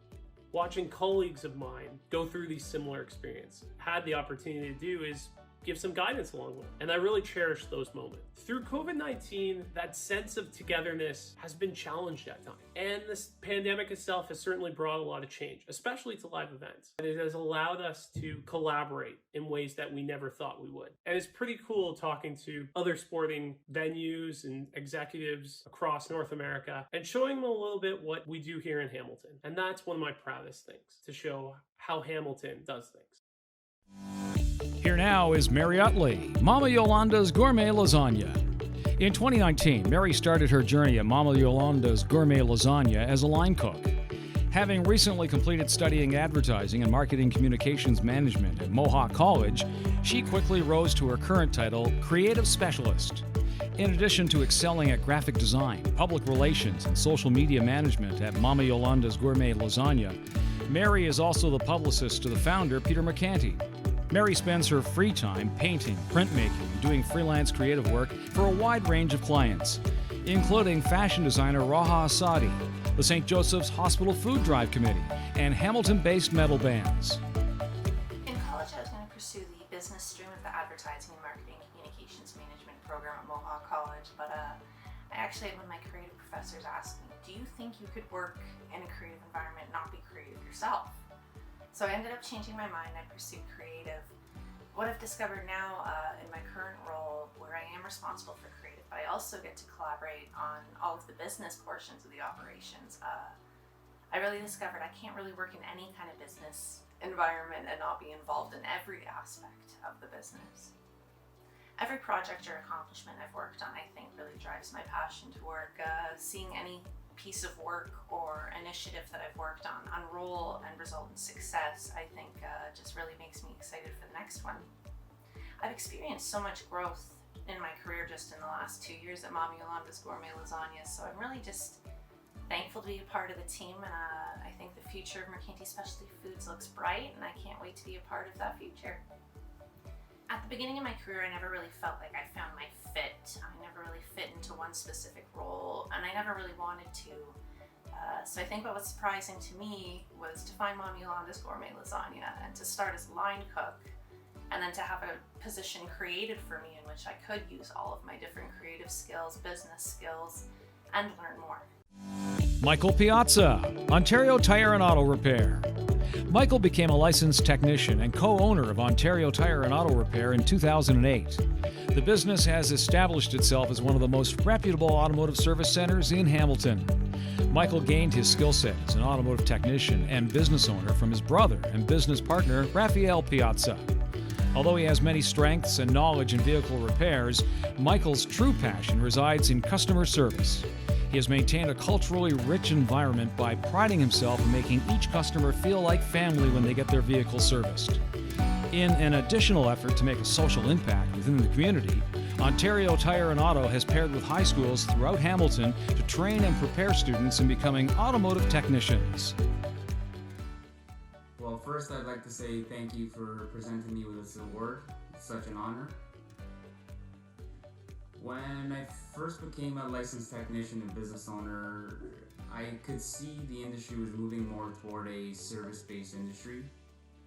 watching colleagues of mine go through these similar experiences. Had the opportunity to do is give some guidance along with it. And I really cherish those moments. Through COVID-19, that sense of togetherness has been challenged at times. And this pandemic itself has certainly brought a lot of change, especially to live events. And it has allowed us to collaborate in ways that we never thought we would. And it's pretty cool talking to other sporting venues and executives across North America and showing them a little bit what we do here in Hamilton. And that's one of my proudest things, to show how Hamilton does things. Here now is Mary Utley, Mama Yolanda's Gourmet Lasagna. In 2019, Mary started her journey at Mama Yolanda's Gourmet Lasagna as a line cook. Having recently completed studying advertising and marketing communications management at Mohawk College, she quickly rose to her current title, Creative Specialist. In addition to excelling at graphic design, public relations, and social media management at Mama Yolanda's Gourmet Lasagna, Mary is also the publicist to the founder, Peter McCanty. Mary spends her free time painting, printmaking, and doing freelance creative work for a wide range of clients, including fashion designer Raha Asadi, the St. Joseph's Hospital Food Drive Committee, and Hamilton-based metal bands. In college, I was going to pursue the business stream of the Advertising and Marketing Communications Management program at Mohawk College, but I actually had one of my creative professors ask me, do you think you could work in a creative environment and not be creative yourself? So I ended up changing my mind. I pursued creative. What I've discovered now in my current role, where I am responsible for creative, but I also get to collaborate on all of the business portions of the operations. I really discovered I can't really work in any kind of business environment and not be involved in every aspect of the business. Every project or accomplishment I've worked on, I think, really drives my passion to work. Seeing any piece of work or initiative that I've worked on unroll and result in success, I think just really makes me excited for the next one. I've experienced so much growth in my career just in the last 2 years at Mama Yolanda's Gourmet Lasagna, so I'm really just thankful to be a part of the team, and I think the future of McKinnon Specialty Foods looks bright, and I can't wait to be a part of that future. At the beginning of my career, I never really felt like I found my fit. I never really fit into one specific role, and I never really wanted to. So I think what was surprising to me was to find Mama Yolanda's Gourmet Lasagna and to start as a line cook, and then to have a position created for me in which I could use all of my different creative skills, business skills, and learn more. Michael Piazza, Ontario Tire and Auto Repair. Michael became a licensed technician and co-owner of Ontario Tire and Auto Repair in 2008. The business has established itself as one of the most reputable automotive service centers in Hamilton. Michael gained his skill set as an automotive technician and business owner from his brother and business partner, Rafael Piazza. Although he has many strengths and knowledge in vehicle repairs, Michael's true passion resides in customer service. He has maintained a culturally rich environment by priding himself in making each customer feel like family when they get their vehicle serviced. In an additional effort to make a social impact within the community, Ontario Tire and Auto has paired with high schools throughout Hamilton to train and prepare students in becoming automotive technicians. Well, first I'd like to say thank you for presenting me with this award. It's such an honor. When I first became a licensed technician and business owner, I could see the industry was moving more toward a service-based industry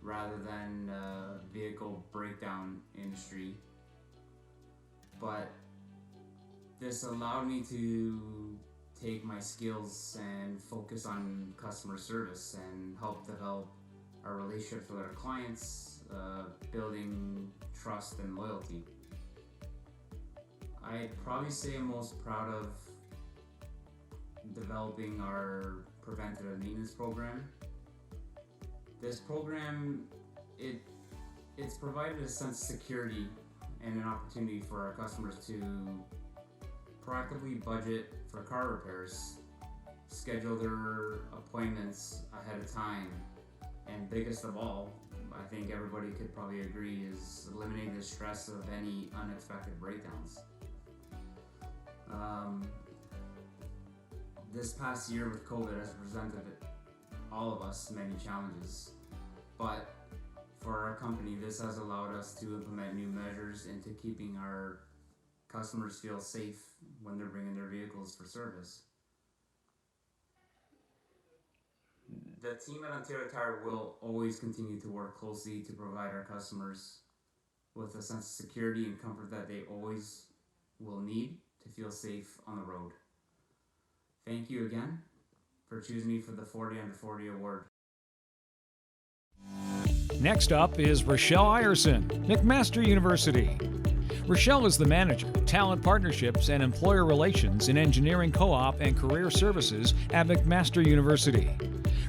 rather than a vehicle breakdown industry. But this allowed me to take my skills and focus on customer service and help develop our relationships with our clients, building trust and loyalty. I'd probably say I'm most proud of developing our preventative maintenance program. This program, it's provided a sense of security and an opportunity for our customers to proactively budget for car repairs, schedule their appointments ahead of time, and biggest of all, I think everybody could probably agree, is eliminating the stress of any unexpected breakdowns. This past year with COVID has presented all of us many challenges, but for our company, this has allowed us to implement new measures into keeping our customers feel safe when they're bringing their vehicles for service. The team at Ontario Tire will always continue to work closely to provide our customers with a sense of security and comfort that they always will need to feel safe on the road. Thank you again for choosing me for the 40 Under 40 award. Next up is Rochelle Ierson, McMaster University. Rochelle is the manager, talent partnerships and employer relations in engineering co-op and career services at McMaster University.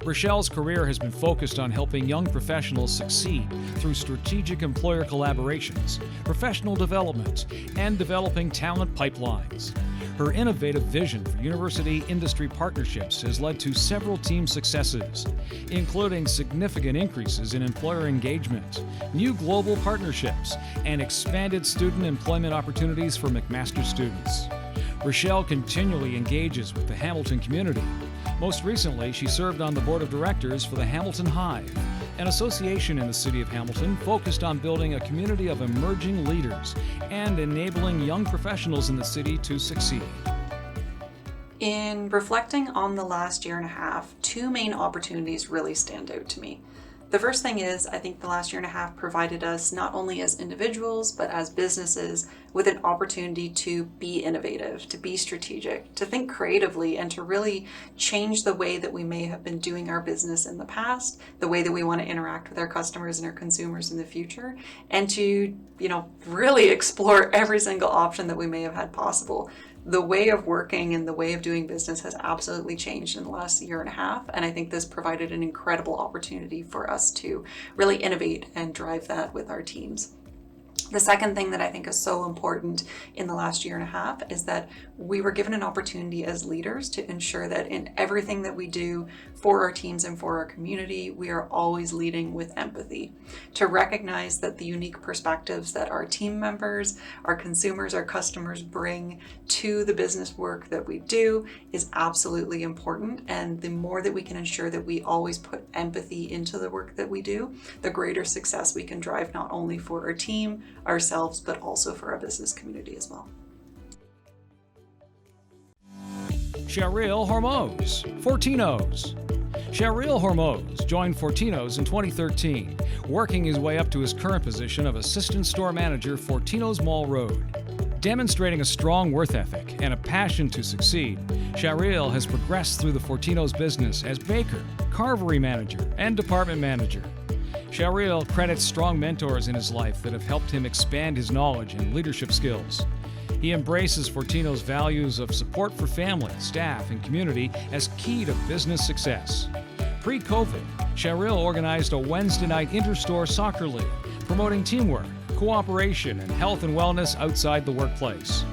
Rochelle's career has been focused on helping young professionals succeed through strategic employer collaborations, professional development, and developing talent pipelines. Her innovative vision for university industry partnerships has led to several team successes, including significant increases in employer engagement, new global partnerships, and expanded student employment opportunities for McMaster students. Rochelle continually engages with the Hamilton community. Most recently, she served on the board of directors for the Hamilton Hive, an association in the city of Hamilton focused on building a community of emerging leaders and enabling young professionals in the city to succeed. In reflecting on the last year and a half, two main opportunities really stand out to me. The first thing is, I think the last year and a half provided us, not only as individuals, but as businesses, with an opportunity to be innovative, to be strategic, to think creatively, and to really change the way that we may have been doing our business in the past, the way that we want to interact with our customers and our consumers in the future, and to, really explore every single option that we may have had possible. The way of working and the way of doing business has absolutely changed in the last year and a half, and I think this provided an incredible opportunity for us to really innovate and drive that with our teams. The second thing that I think is so important in the last year and a half is that we were given an opportunity as leaders to ensure that in everything that we do for our teams and for our community, we are always leading with empathy. To recognize that the unique perspectives that our team members, our consumers, our customers bring to the business work that we do is absolutely important. And the more that we can ensure that we always put empathy into the work that we do, the greater success we can drive not only for our team, ourselves, but also for our business community as well. Cheryl Hormoz, Fortino's. Cheryl Hormoz joined Fortino's in 2013, working his way up to his current position of Assistant Store Manager, Fortino's Mall Road. Demonstrating a strong work ethic and a passion to succeed, Cheryl has progressed through the Fortino's business as baker, carvery manager, and department manager. Cheryl credits strong mentors in his life that have helped him expand his knowledge and leadership skills. He embraces Fortino's values of support for family, staff, and community as key to business success. Pre-COVID, Cheryl organized a Wednesday night inter-store soccer league, promoting teamwork, cooperation, and health and wellness outside the workplace.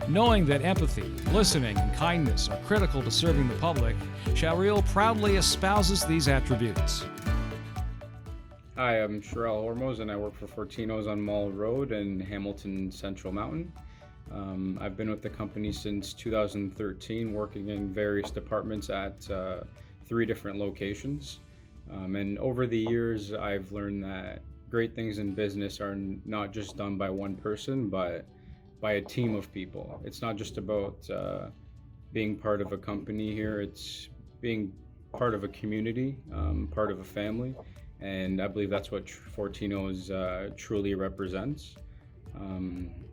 Knowing that empathy, listening, and kindness are critical to serving the public, Cheryl proudly espouses these attributes. Hi, I'm Cheryl Hormoz and I work for Fortino's on Mall Road in Hamilton Central Mountain. I've been with the company since 2013, working in various departments at 3 different locations. And over the years, I've learned that great things in business are not just done by one person, but by a team of people. It's not just about being part of a company here, it's being part of a community, part of a family. And I believe that's what Fortino's truly represents.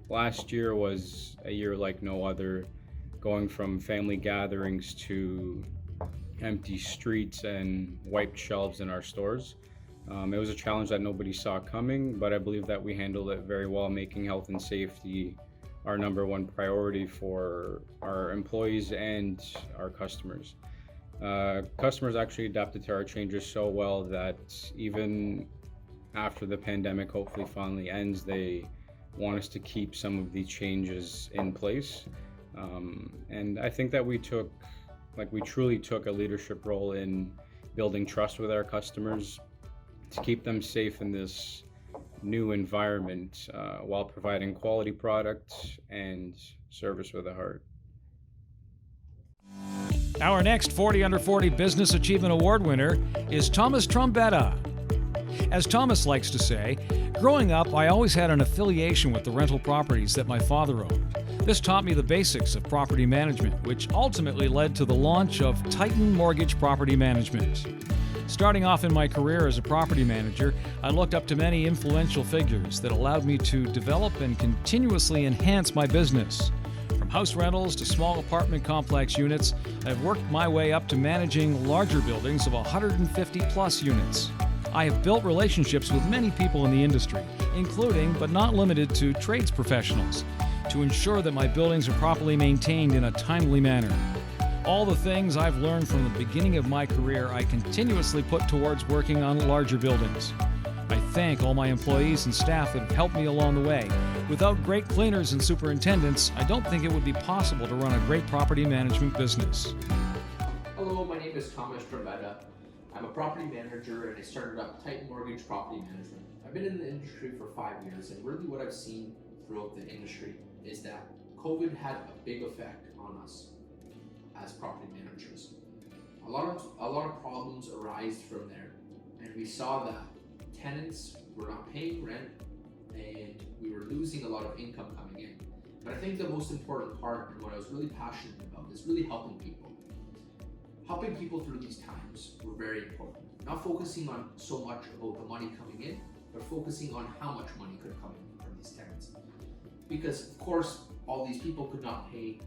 Last year was a year like no other, going from family gatherings to empty streets and wiped shelves in our stores. It was a challenge that nobody saw coming, but I believe that we handled it very well, making health and safety our number one priority for our employees and our customers. Customers actually adapted to our changes so well that even after the pandemic hopefully finally ends, they want us to keep some of these changes in place. And I think that we truly took a leadership role in building trust with our customers to keep them safe in this new environment while providing quality products and service with a heart. Our next 40 Under 40 Business Achievement Award winner is Thomas Trombetta. As Thomas likes to say, growing up, I always had an affiliation with the rental properties that my father owned. This taught me the basics of property management, which ultimately led to the launch of Titan Mortgage Property Management. Starting off in my career as a property manager, I looked up to many influential figures that allowed me to develop and continuously enhance my business. From house rentals to small apartment complex units, I've worked my way up to managing larger buildings of 150 plus units. I have built relationships with many people in the industry, including but not limited to trades professionals, to ensure that my buildings are properly maintained in a timely manner. All the things I've learned from the beginning of my career, I continuously put towards working on larger buildings. I thank all my employees and staff that have helped me along the way. Without great cleaners and superintendents, I don't think it would be possible to run a great property management business. Hello, my name is Thomas Trembetta. I'm a property manager and I started up Titan Mortgage Property Management. I've been in the industry for 5 years, and really what I've seen throughout the industry is that COVID had a big effect on us as property managers. A lot of problems arise from there, and we saw that tenants were not paying rent and we were losing a lot of income coming in. But I think the most important part, and what I was really passionate about, is really helping people. Helping people through these times were very important. not focusing on so much about the money coming in, but focusing on how much money could come in from these tenants. Because of course, all these people could not pay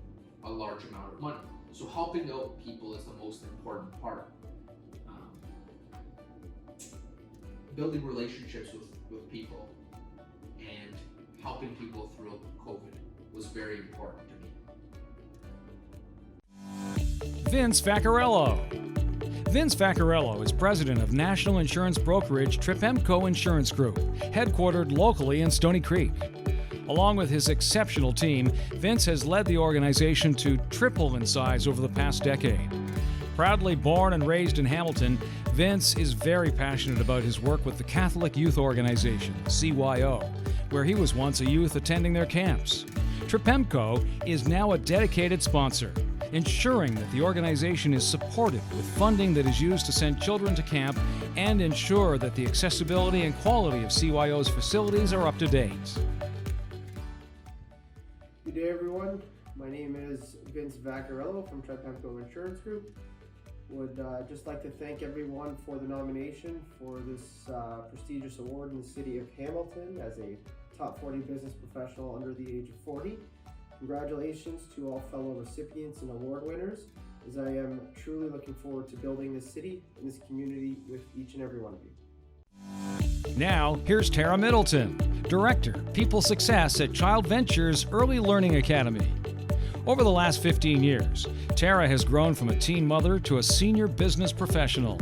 a large amount of money. So helping out people is the most important part. Building relationships with people and helping people through COVID was very important to me. Vince Vaccarello. Vince Vaccarello is president of national insurance brokerage Trembetta Insurance Group, headquartered locally in Stony Creek. Along with his exceptional team, Vince has led the organization to triple in size over the past decade. Proudly born and raised in Hamilton, Vince is very passionate about his work with the Catholic Youth Organization, CYO, where he was once a youth attending their camps. Trembetta is now a dedicated sponsor, ensuring that the organization is supported with funding that is used to send children to camp and ensure that the accessibility and quality of CYO's facilities are up to date. Good day, everyone. My name is Vince Vaccarello from Trembetta Insurance Group. Would just like to thank everyone for the nomination for this prestigious award in the city of Hamilton as a top 40 business professional under the age of 40. Congratulations to all fellow recipients and award winners, as I am truly looking forward to building this city and this community with each and every one of you. Now, here's Tara Middleton, Director, People Success at Child Ventures Early Learning Academy. Over the last 15 years, Tara has grown from a teen mother to a senior business professional.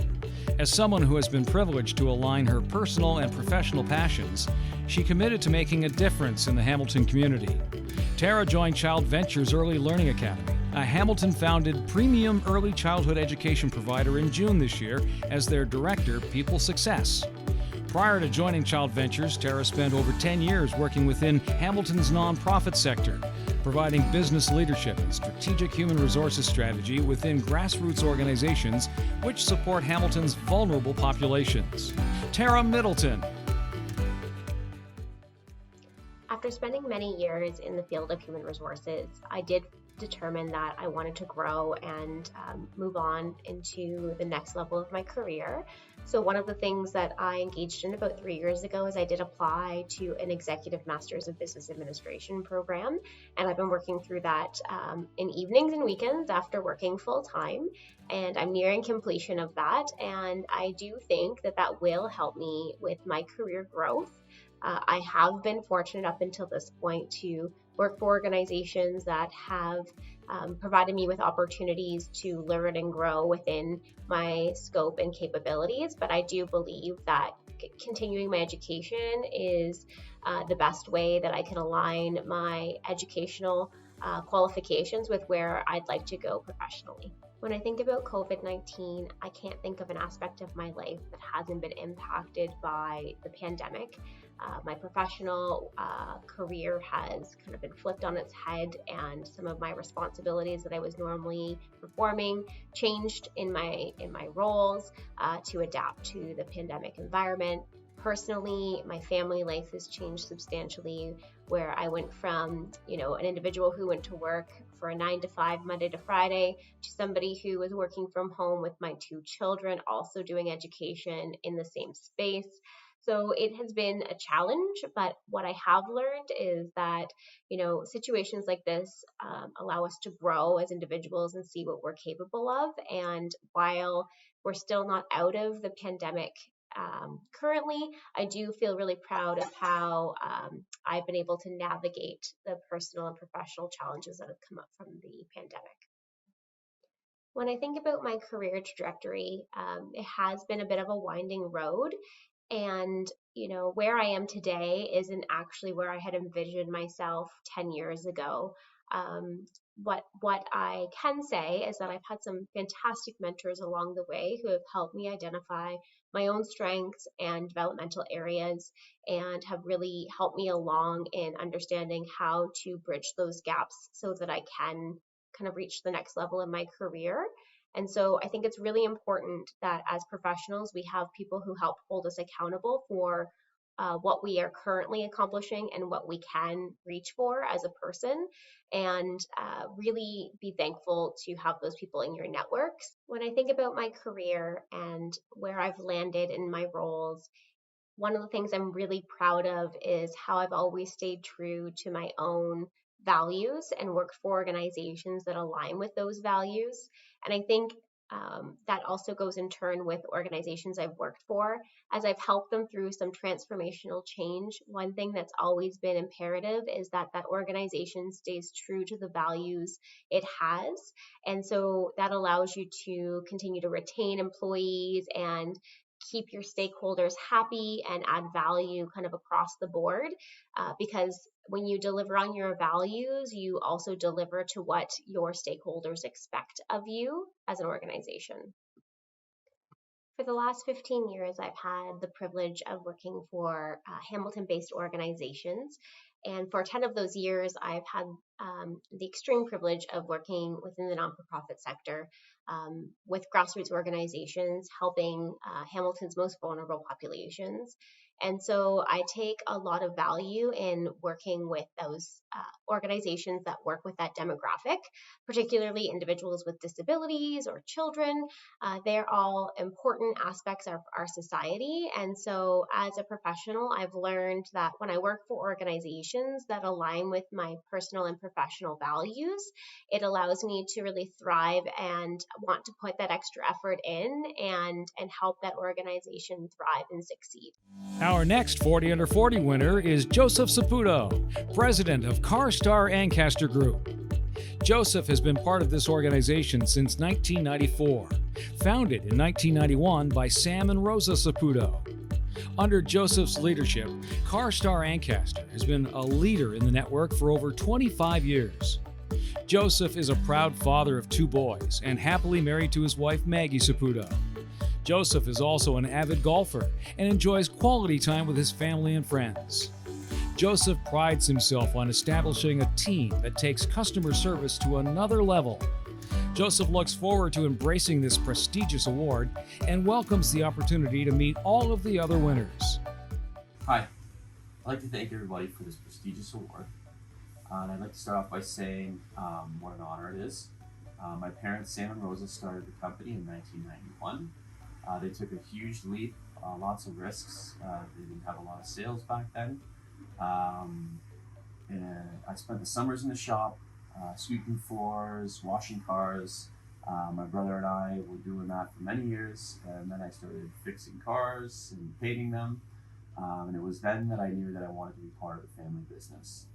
As someone who has been privileged to align her personal and professional passions, she committed to making a difference in the Hamilton community. Tara joined Child Ventures Early Learning Academy, a Hamilton-founded premium early childhood education provider, in June this year as their Director, People Success. Prior to joining Child Ventures, Tara spent over 10 years working within Hamilton's nonprofit sector, providing business leadership and strategic human resources strategy within grassroots organizations which support Hamilton's vulnerable populations. Tara Middleton. After spending many years in the field of human resources, I did determine that I wanted to grow and move on into the next level of my career. So one of the things that I engaged in about 3 years ago is I did apply to an Executive Masters of Business Administration program, and I've been working through that in evenings and weekends after working full time, and I'm nearing completion of that, and I do think that that will help me with my career growth. I have been fortunate up until this point to work for organizations that have provided me with opportunities to learn and grow within my scope and capabilities, but I do believe that continuing my education is the best way that I can align my educational qualifications with where I'd like to go professionally. When I think about COVID-19, I can't think of an aspect of my life that hasn't been impacted by the pandemic. My professional career has kind of been flipped on its head, and some of my responsibilities that I was normally performing changed in my roles to adapt to the pandemic environment. Personally, my family life has changed substantially, where I went from, an individual who went to work for a 9 to 5 Monday to Friday to somebody who was working from home with my 2 children, also doing education in the same space. So it has been a challenge, but what I have learned is that, situations like this allow us to grow as individuals and see what we're capable of. And while we're still not out of the pandemic currently, I do feel really proud of how I've been able to navigate the personal and professional challenges that have come up from the pandemic. When I think about my career trajectory, it has been a bit of a winding road. And, where I am today isn't actually where I had envisioned myself 10 years ago. What I can say is that I've had some fantastic mentors along the way who have helped me identify my own strengths and developmental areas, and have really helped me along in understanding how to bridge those gaps so that I can kind of reach the next level in my career. And so I think it's really important that as professionals, we have people who help hold us accountable for what we are currently accomplishing and what we can reach for as a person, and really be thankful to have those people in your networks. When I think about my career and where I've landed in my roles, one of the things I'm really proud of is how I've always stayed true to my own values and worked for organizations that align with those values. And I think that also goes in turn with organizations I've worked for. As I've helped them through some transformational change, one thing that's always been imperative is that that organization stays true to the values it has. And so that allows you to continue to retain employees and keep your stakeholders happy and add value kind of across the board, because when you deliver on your values, you also deliver to what your stakeholders expect of you as an organization. For the last 15 years, I've had the privilege of working for Hamilton-based organizations. And for 10 of those years, I've had the extreme privilege of working within the non-for-profit sector with grassroots organizations, helping Hamilton's most vulnerable populations. And so I take a lot of value in working with those organizations that work with that demographic, particularly individuals with disabilities or children. They're all important aspects of our society. And so as a professional, I've learned that when I work for organizations that align with my personal and professional values, it allows me to really thrive and want to put that extra effort in and help that organization thrive and succeed. Our next 40 Under 40 winner is Joseph Saputo, president of CarStar Ancaster Group. Joseph has been part of this organization since 1994, founded in 1991 by Sam and Rosa Saputo. Under Joseph's leadership, CarStar Ancaster has been a leader in the network for over 25 years. Joseph is a proud father of 2 boys and happily married to his wife Maggie Saputo. Joseph is also an avid golfer and enjoys quality time with his family and friends. Joseph prides himself on establishing a team that takes customer service to another level. Joseph looks forward to embracing this prestigious award and welcomes the opportunity to meet all of the other winners. Hi, I'd like to thank everybody for this prestigious award. And I'd like to start off by saying what an honor it is. My parents, Sam and Rosa, started the company in 1991. They took a huge leap, lots of risks. They didn't have a lot of sales back then. And I spent the summers in the shop, sweeping floors, washing cars. My brother and I were doing that for many years, and then I started fixing cars and painting them. And it was then that I knew that I wanted to be part of the family business.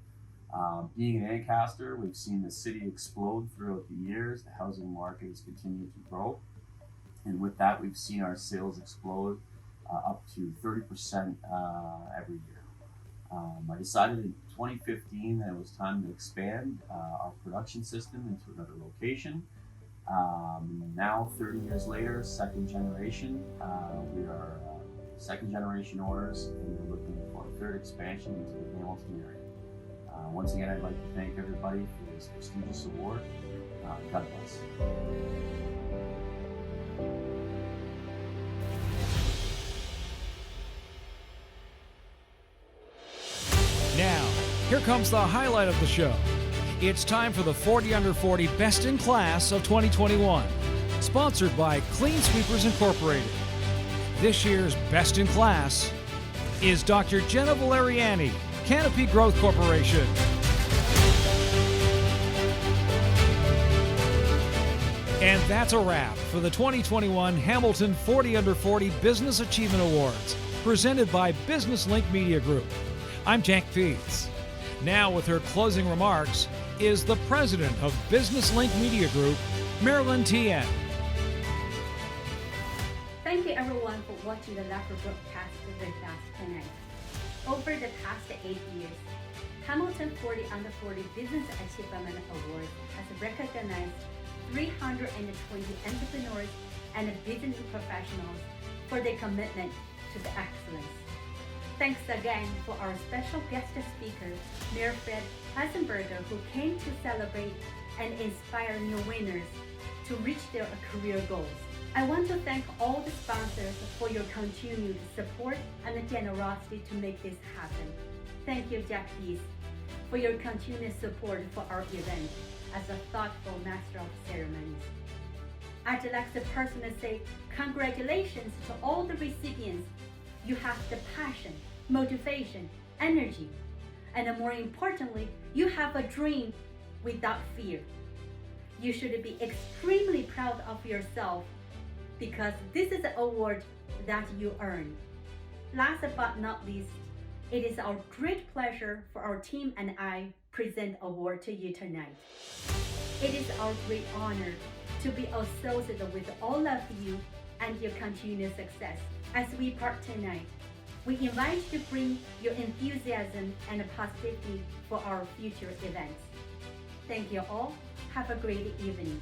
Being in Ancaster, we've seen the city explode throughout the years. The housing market has continued to grow. And with that, we've seen our sales explode up to 30% every year. I decided in 2015 that it was time to expand our production system into another location. Now, 30 years later, second generation, we are second generation owners, and we're looking for a third expansion into the Hamilton area. Once again, I'd like to thank everybody for this prestigious award. God bless. Now, here comes the highlight of the show. It's time for the 40 Under 40 Best in Class of 2021, sponsored by Clean Sweepers Incorporated. This year's Best in Class is Dr. Jenna Valariani, Canopy Growth Corporation. And that's a wrap for the 2021 Hamilton 40 Under 40 Business Achievement Awards, presented by Business Link Media Group. I'm Jack Peets. Now, with her closing remarks, is the president of Business Link Media Group, Marilyn Tien. Thank you everyone for watching the live broadcast with us tonight. Over the past 8 years, Hamilton 40 Under 40 Business Achievement Award has recognized 320 entrepreneurs and business professionals for their commitment to the excellence. Thanks again for our special guest speaker, Mayor Fred Eisenberger, who came to celebrate and inspire new winners to reach their career goals I want to thank all the sponsors for your continued support and generosity to make this happen. Thank you, Jacqueline, for your continued support for our event as a thoughtful master of ceremonies. I'd like to personally say congratulations to all the recipients. You have the passion, motivation, energy, and more importantly, you have a dream without fear. You should be extremely proud of yourself because this is an award that you earned. Last but not least, it is our great pleasure for our team and I present award to you tonight. It is our great honor to be associated with all of you and your continued success. As we part tonight, we invite you to bring your enthusiasm and positivity for our future events. Thank you all. Have a great evening.